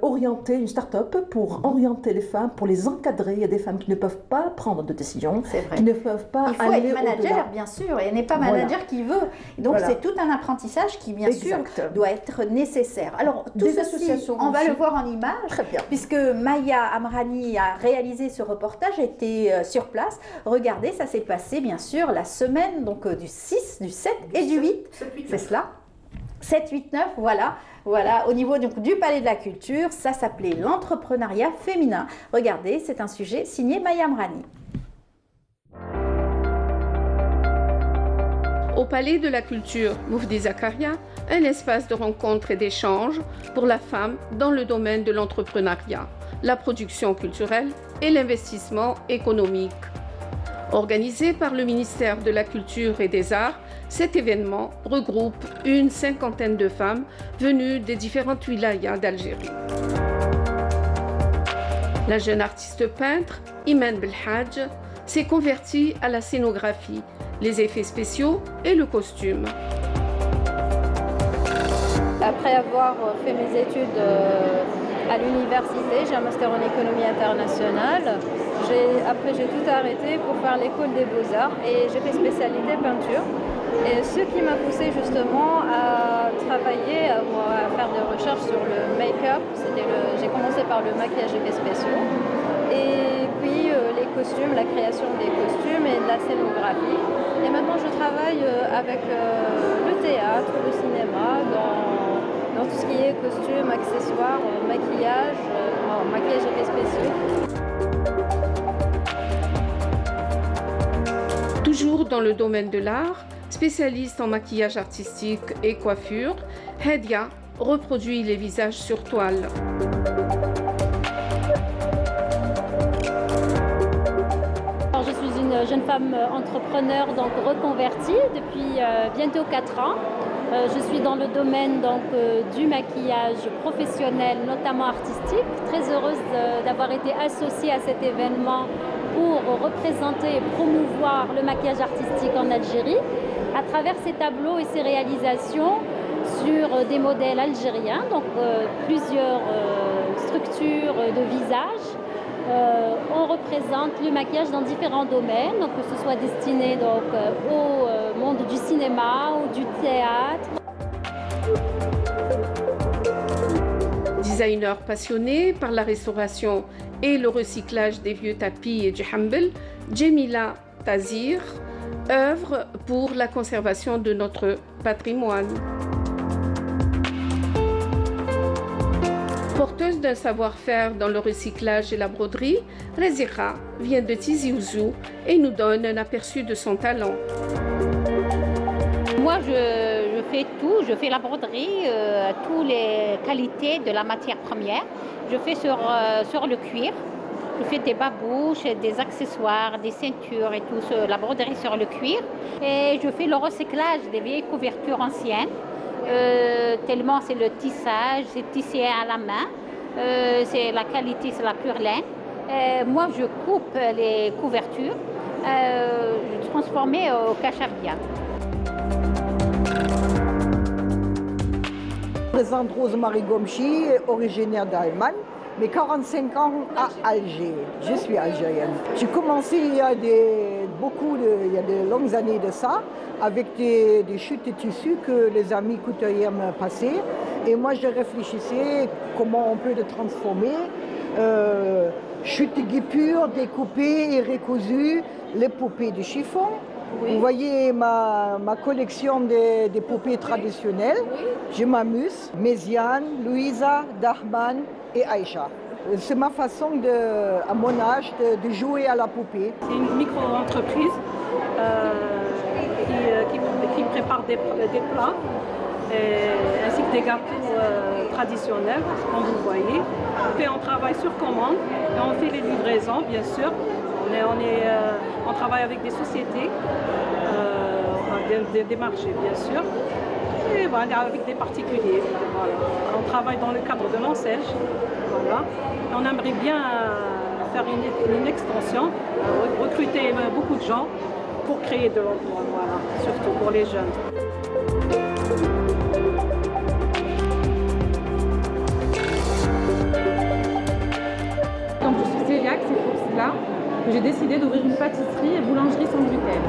orienter une start-up, pour orienter les femmes, pour les encadrer. Il y a des femmes qui ne peuvent pas prendre de décision, qui ne peuvent pas aller au-delà. Il faut être manager, bien sûr, et elle n'est pas manager qui veut. Donc c'est tout un apprentissage qui, bien sûr, doit être nécessaire. Alors, tout ceci, on va le voir en images, puisque Maya Amrani a réalisé ce reportage, était sur place. Regardez, ça s'est passé, bien sûr, la semaine donc, du 6, du 7 et du 8. C'est cela 7, 8, 9, voilà, au niveau donc, du Palais de la Culture, ça s'appelait l'entrepreneuriat féminin. Regardez, c'est un sujet signé Maya Amrani. Au Palais de la Culture Moufdi Zakaria, un espace de rencontre et d'échange pour la femme dans le domaine de l'entrepreneuriat, la production culturelle et l'investissement économique. Organisé par le ministère de la Culture et des Arts, cet événement regroupe une cinquantaine de femmes venues des différentes wilayas d'Algérie. La jeune artiste peintre, Iman Belhadj, s'est convertie à la scénographie, les effets spéciaux et le costume. après avoir fait mes études à l'université, j'ai un master en économie internationale. Après, j'ai tout arrêté pour faire l'école des beaux-arts et j'ai fait spécialité peinture. Et ce qui m'a poussé justement à travailler, à faire des recherches sur le make-up, j'ai commencé par le maquillage effets spéciaux. Et puis les costumes, la création des costumes et de la scénographie. Et maintenant je travaille avec le théâtre, le cinéma, dans tout ce qui est costumes, accessoires, maquillage, maquillage effets spéciaux. Toujours dans le domaine de l'art, spécialiste en maquillage artistique et coiffure, Hedia reproduit les visages sur toile. Jeune femme entrepreneur donc reconvertie depuis bientôt 4 ans. Je suis dans le domaine donc, du maquillage professionnel, notamment artistique. Très heureuse d'avoir été associée à cet événement pour représenter et promouvoir le maquillage artistique en Algérie à travers ces tableaux et ces réalisations sur des modèles algériens, donc plusieurs structures de visage. On représente le maquillage dans différents domaines, donc que ce soit destiné donc, au monde du cinéma ou du théâtre. Designer passionné par la restauration et le recyclage des vieux tapis et du hambel, Jemila Tazir œuvre pour la conservation de notre patrimoine. Porteuse d'un savoir-faire dans le recyclage et la broderie, Rezira vient de Tizi Ouzou et nous donne un aperçu de son talent. Moi, je fais tout. Je fais la broderie, toutes les qualités de la matière première. Je fais sur le cuir. Je fais des babouches, des accessoires, des ceintures et tout, la broderie sur le cuir. Et je fais le recyclage des vieilles couvertures anciennes. Tellement c'est le tissage, c'est tissé à la main, c'est la qualité, c'est la pure laine. Moi, je coupe les couvertures, je transforme au cachabia. Je présente Rosemarie Gomchi, originaire d'Allemagne, mais 45 ans à Alger. Je suis algérienne. J'ai commencé il y a de longues années de ça, avec des chutes de tissus que les amis couturiers me passaient. Et moi, je réfléchissais comment on peut le transformer. Chutes de guipure, découpées et recousues, les poupées de chiffon. Oui. Vous voyez ma collection des poupées traditionnelles. Oui. Je m'amuse. Méziane, Louisa, Dahman et Aïcha. C'est ma façon, à mon âge, de jouer à la poupée. C'est une micro-entreprise qui prépare des plats ainsi que des gâteaux traditionnels, comme vous voyez. Et on travaille sur commande et on fait les livraisons, bien sûr. On travaille avec des sociétés, des marchés, bien sûr. Et voilà, avec des particuliers. Voilà. On travaille dans le cadre de l'enseigne. Voilà. On aimerait bien faire une extension, recruter beaucoup de gens pour créer de l'emploi, voilà, surtout pour les jeunes. Donc je suis cœliaque, c'est pour cela que j'ai décidé d'ouvrir une pâtisserie et boulangerie sans gluten.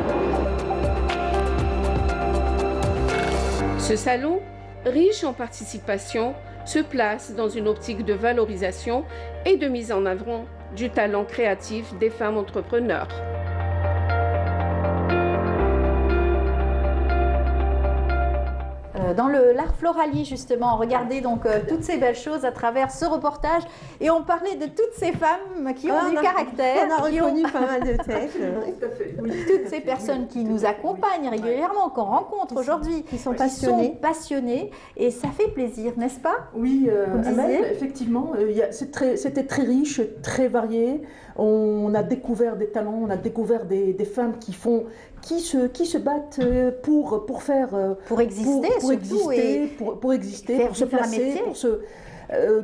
Ce salon, riche en participation, se place dans une optique de valorisation et de mise en avant du talent créatif des femmes entrepreneurs. Dans l'art floralier, justement, regardez donc toutes ces belles choses à travers ce reportage. Et on parlait de toutes ces femmes qui ont du caractère. On a reconnu pas mal de têtes. Oui. Toutes ces personnes qui nous accompagnent régulièrement, qu'on rencontre aujourd'hui, qui sont passionnées. Et ça fait plaisir, n'est-ce pas? Oui, Amel, effectivement, c'était très riche, très varié. On a découvert des talents, on a découvert des femmes qui se battent pour exister, pour se placer,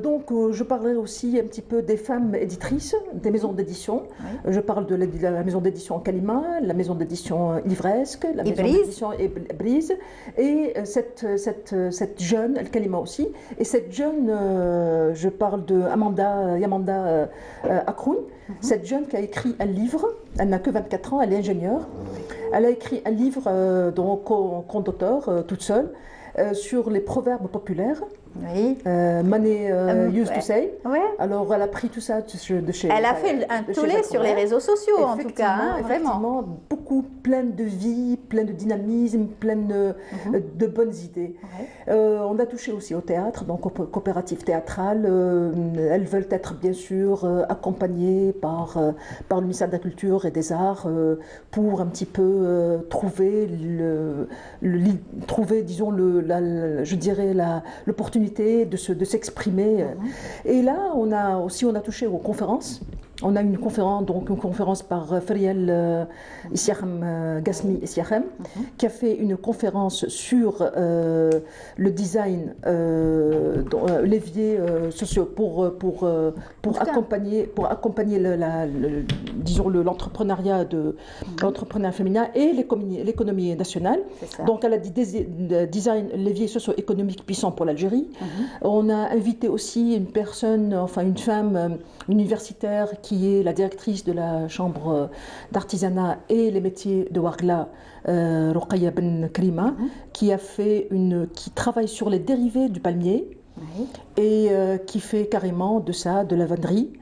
Donc, je parlerai aussi un petit peu des femmes éditrices, des maisons d'édition. Oui. Je parle de la maison d'édition Kalima, la maison d'édition Livresque, la maison d'édition Brise, et cette jeune, Kalima aussi, et cette jeune, je parle de Yamanda Akroun, cette jeune qui a écrit un livre, elle n'a que 24 ans, elle est ingénieure, elle a écrit un livre, donc compte d'auteur, toute seule, sur les proverbes populaires. Oui. Money used to say. Ouais. Alors elle a pris tout ça de chez. Elle a fait un tollé sur les réseaux sociaux en tout cas, hein, vraiment. Beaucoup, pleine de vie, pleine de dynamisme, pleine de bonnes idées. Ouais. On a touché aussi au théâtre, donc aux coopératives théâtrales. Elles veulent être bien sûr accompagnées par le ministère de la Culture et des Arts pour un petit peu trouver disons je dirais l'opportunité de s'exprimer. Et là, on a touché aux conférences. On a une conférence par Feriel Gasmi Issiachem, qui a fait une conférence sur le design, levier sociaux pour accompagner l'entrepreneuriat féminin et l'économie nationale. Donc elle a dit design, levier socio-économique puissant pour l'Algérie. On a invité aussi une femme universitaire qui est la directrice de la chambre d'artisanat et les métiers de Ouargla, Rokhaya Ben Krima, qui travaille sur les dérivés du palmier et qui fait carrément de ça de la vannerie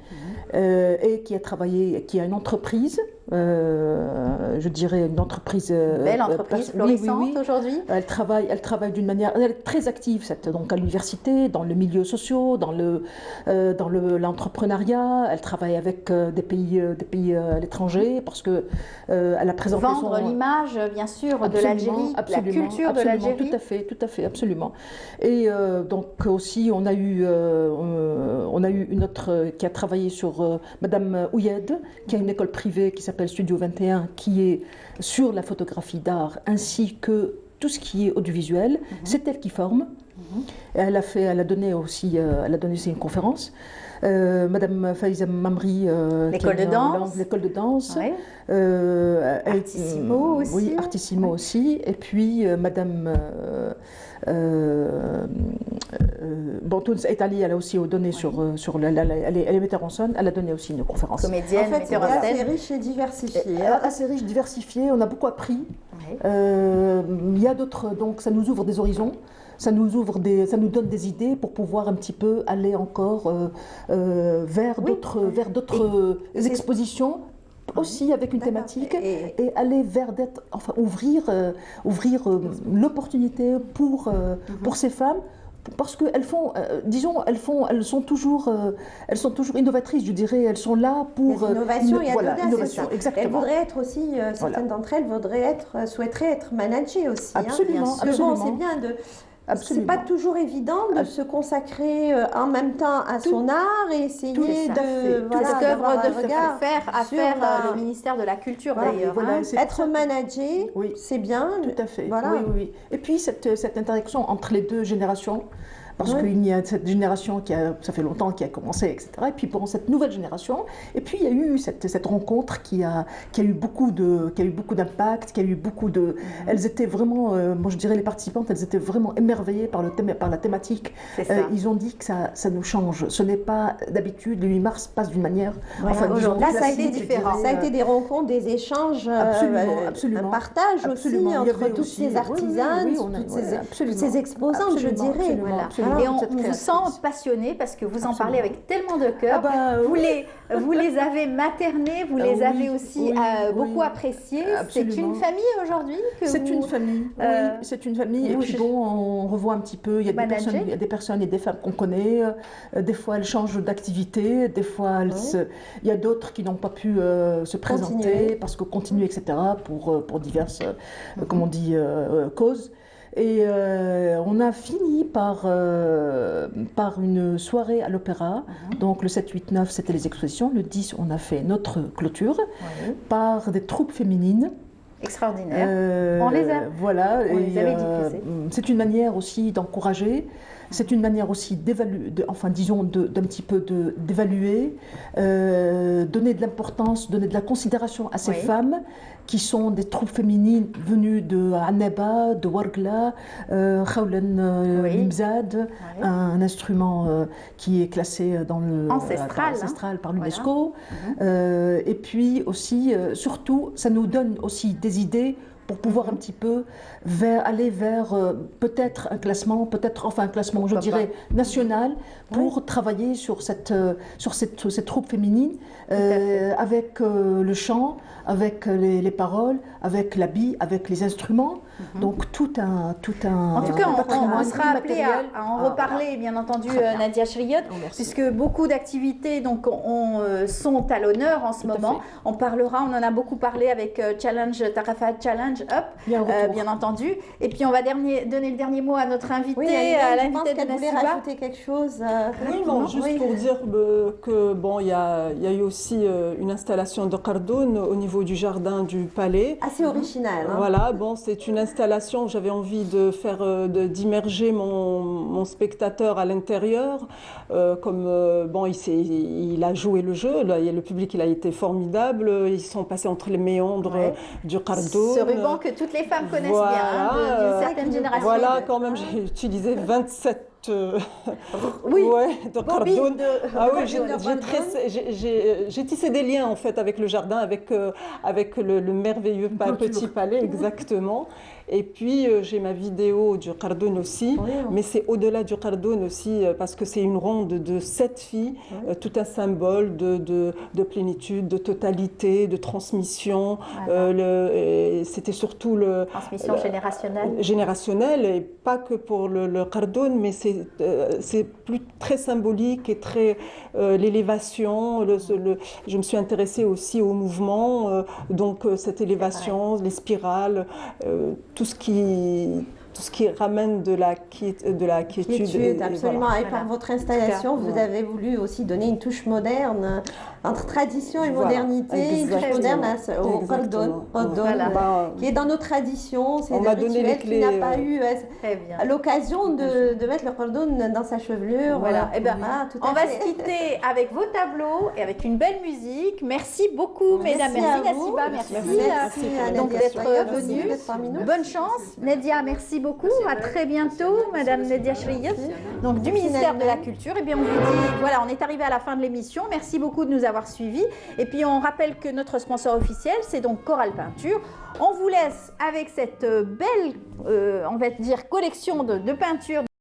et qui a une entreprise. Je dirais une entreprise belle entreprise florissante aujourd'hui. Elle travaille d'une manière, elle est très active donc à l'université, dans le milieu social, dans l'entrepreneuriat. Elle travaille avec des pays à l'étranger parce que elle a présenté l'image bien sûr de l'Algérie, la culture de l'Algérie. Tout à fait, absolument. Et donc aussi on a eu une autre qui a travaillé sur Madame Ouyed, qui a une école privée qui s'appelle Studio 21, qui est sur la photographie d'art ainsi que tout ce qui est audiovisuel. C'est elle qui forme. Elle a donné aussi une conférence. Madame Faiza Mamri, l'école de danse. Ouais. Artissimo aussi. Oui, Artissimo aussi. Et puis Madame Tounes Etali, elle a aussi donné elle est metteur en scène, elle a donné aussi une conférence. Comédienne, metteur en scène. Assez riche et diversifié. Assez riche, diversifié, on a beaucoup appris. Il y a d'autres, donc ça nous ouvre des horizons. Ça nous donne des idées pour pouvoir un petit peu aller encore vers d'autres expositions aussi avec une thématique et aller vers ouvrir l'opportunité pour ces femmes. Parce qu'elles elles sont toujours innovatrices, je dirais. Elles sont là pour l'innovation. Innovation, exactement. Elles voudraient être aussi, certaines d'entre elles souhaiteraient être managées aussi. Absolument, absolument. C'est bien de. C'est pas toujours évident de se consacrer en même temps à son art et essayer d'avoir un regard sur le ministère de la Culture d'ailleurs. Être managé, c'est bien. Tout à fait. Oui. Et puis cette interaction entre les deux générations. Parce qu'il y a cette génération ça fait longtemps qui a commencé, etc. Et puis pour cette nouvelle génération, et puis il y a eu cette rencontre qui a eu beaucoup d'impact, qui a eu beaucoup de. Elles étaient vraiment, moi je dirais les participantes, elles étaient vraiment émerveillées par la thématique. Ils ont dit que ça nous change. Ce n'est pas d'habitude, le 8 mars passe d'une manière. Aujourd'hui, là, ça a été différent. Ça a été des rencontres, des échanges, absolument. Un partage aussi entre toutes ces artisanes, toutes ces exposantes, je dirais. Et on vous sent passionné parce que vous en parlez avec tellement de cœur. Vous les avez maternés, vous les avez aussi beaucoup appréciés. C'est une famille aujourd'hui que C'est une famille, c'est une famille. Et puis on revoit un petit peu, il y a des personnes et des femmes qu'on connaît. Des fois, elles changent d'activité. Des fois, il y a d'autres qui n'ont pas pu se présenter parce que continuer, etc. pour diverses, comme on dit, causes. Et on a fini par une soirée à l'Opéra. Donc le 7, 8, 9, c'était les expositions. Le 10, on a fait notre clôture par des troupes féminines Extraordinaire. On les a, voilà, on les avait diffusés. C'est une manière aussi d'encourager. C'est une manière aussi d'évaluer, enfin disons d'un petit peu d'évaluer, donner de l'importance, donner de la considération à ces femmes qui sont des troupes féminines venues de Annaba, de Wargla, Khawlan Limzad, un instrument qui est classé dans le ancestral par l'UNESCO. Et puis aussi, surtout, ça nous donne aussi des idées pour pouvoir un petit peu aller vers peut-être un classement, je dirais, national, pour travailler sur cette troupe féminine, avec le chant, avec les paroles, avec l'habit, avec les instruments. Donc tout un En tout cas, on sera appelé à en reparler, bien entendu, Nadia Chriot, puisque beaucoup d'activités sont à l'honneur en ce moment. On en en a beaucoup parlé avec Challenge Tarafat Challenge Up, bien entendu. Et puis on va donner le dernier mot à notre invité, à l'invité de Nassiba. Vous voulez rajouter quelque chose Oui, bon, juste pour dire que bon, il y a eu aussi une installation de Qardoun au niveau du jardin du palais. Assez original. Voilà, bon, c'est une installation que j'avais envie de faire, d'immerger mon spectateur à l'intérieur. Bon, il a joué le jeu, le public il a été formidable, ils sont passés entre les méandres du Qardoun. Ce ruban que toutes les femmes connaissent bien, d'une certaine génération. Voilà, quand même, j'ai utilisé 27 de Qardoun. Ah oui, j'ai tissé des liens en fait avec le jardin, avec le merveilleux petit palais, exactement. Et puis j'ai ma vidéo du Qardoun aussi, mais c'est au-delà du Qardoun aussi, parce que c'est une ronde de 7 filles, tout un symbole de plénitude, de totalité, de transmission. C'était surtout transmission générationnelle. Générationnelle, et pas que pour le Qardoun, mais c'est très symbolique et très l'élévation. Je me suis intéressée aussi au mouvement, donc cette élévation, les spirales, tout ce qui ramène de la quiétude. Absolument. Et par votre installation, vous avez voulu aussi donner une touche moderne, entre tradition et modernité, une touche moderne au Qardoun, qui est dans nos traditions. C'est un rituel qui n'a pas eu l'occasion de mettre le Qardoun dans sa chevelure. Voilà. On va se quitter avec vos tableaux et avec une belle musique. Merci beaucoup, mesdames. Merci Nassiba, merci d'être venue. Bonne chance. Nadia, merci beaucoup. À très bientôt, Madame Nadia Chriot, donc du ministère de la Culture. Et bien, on vous dit, voilà, on est arrivé à la fin de l'émission. Merci beaucoup de nous avoir suivis. Et puis, on rappelle que notre sponsor officiel, c'est donc Coral Peinture. On vous laisse avec cette belle, on va dire, collection de peintures.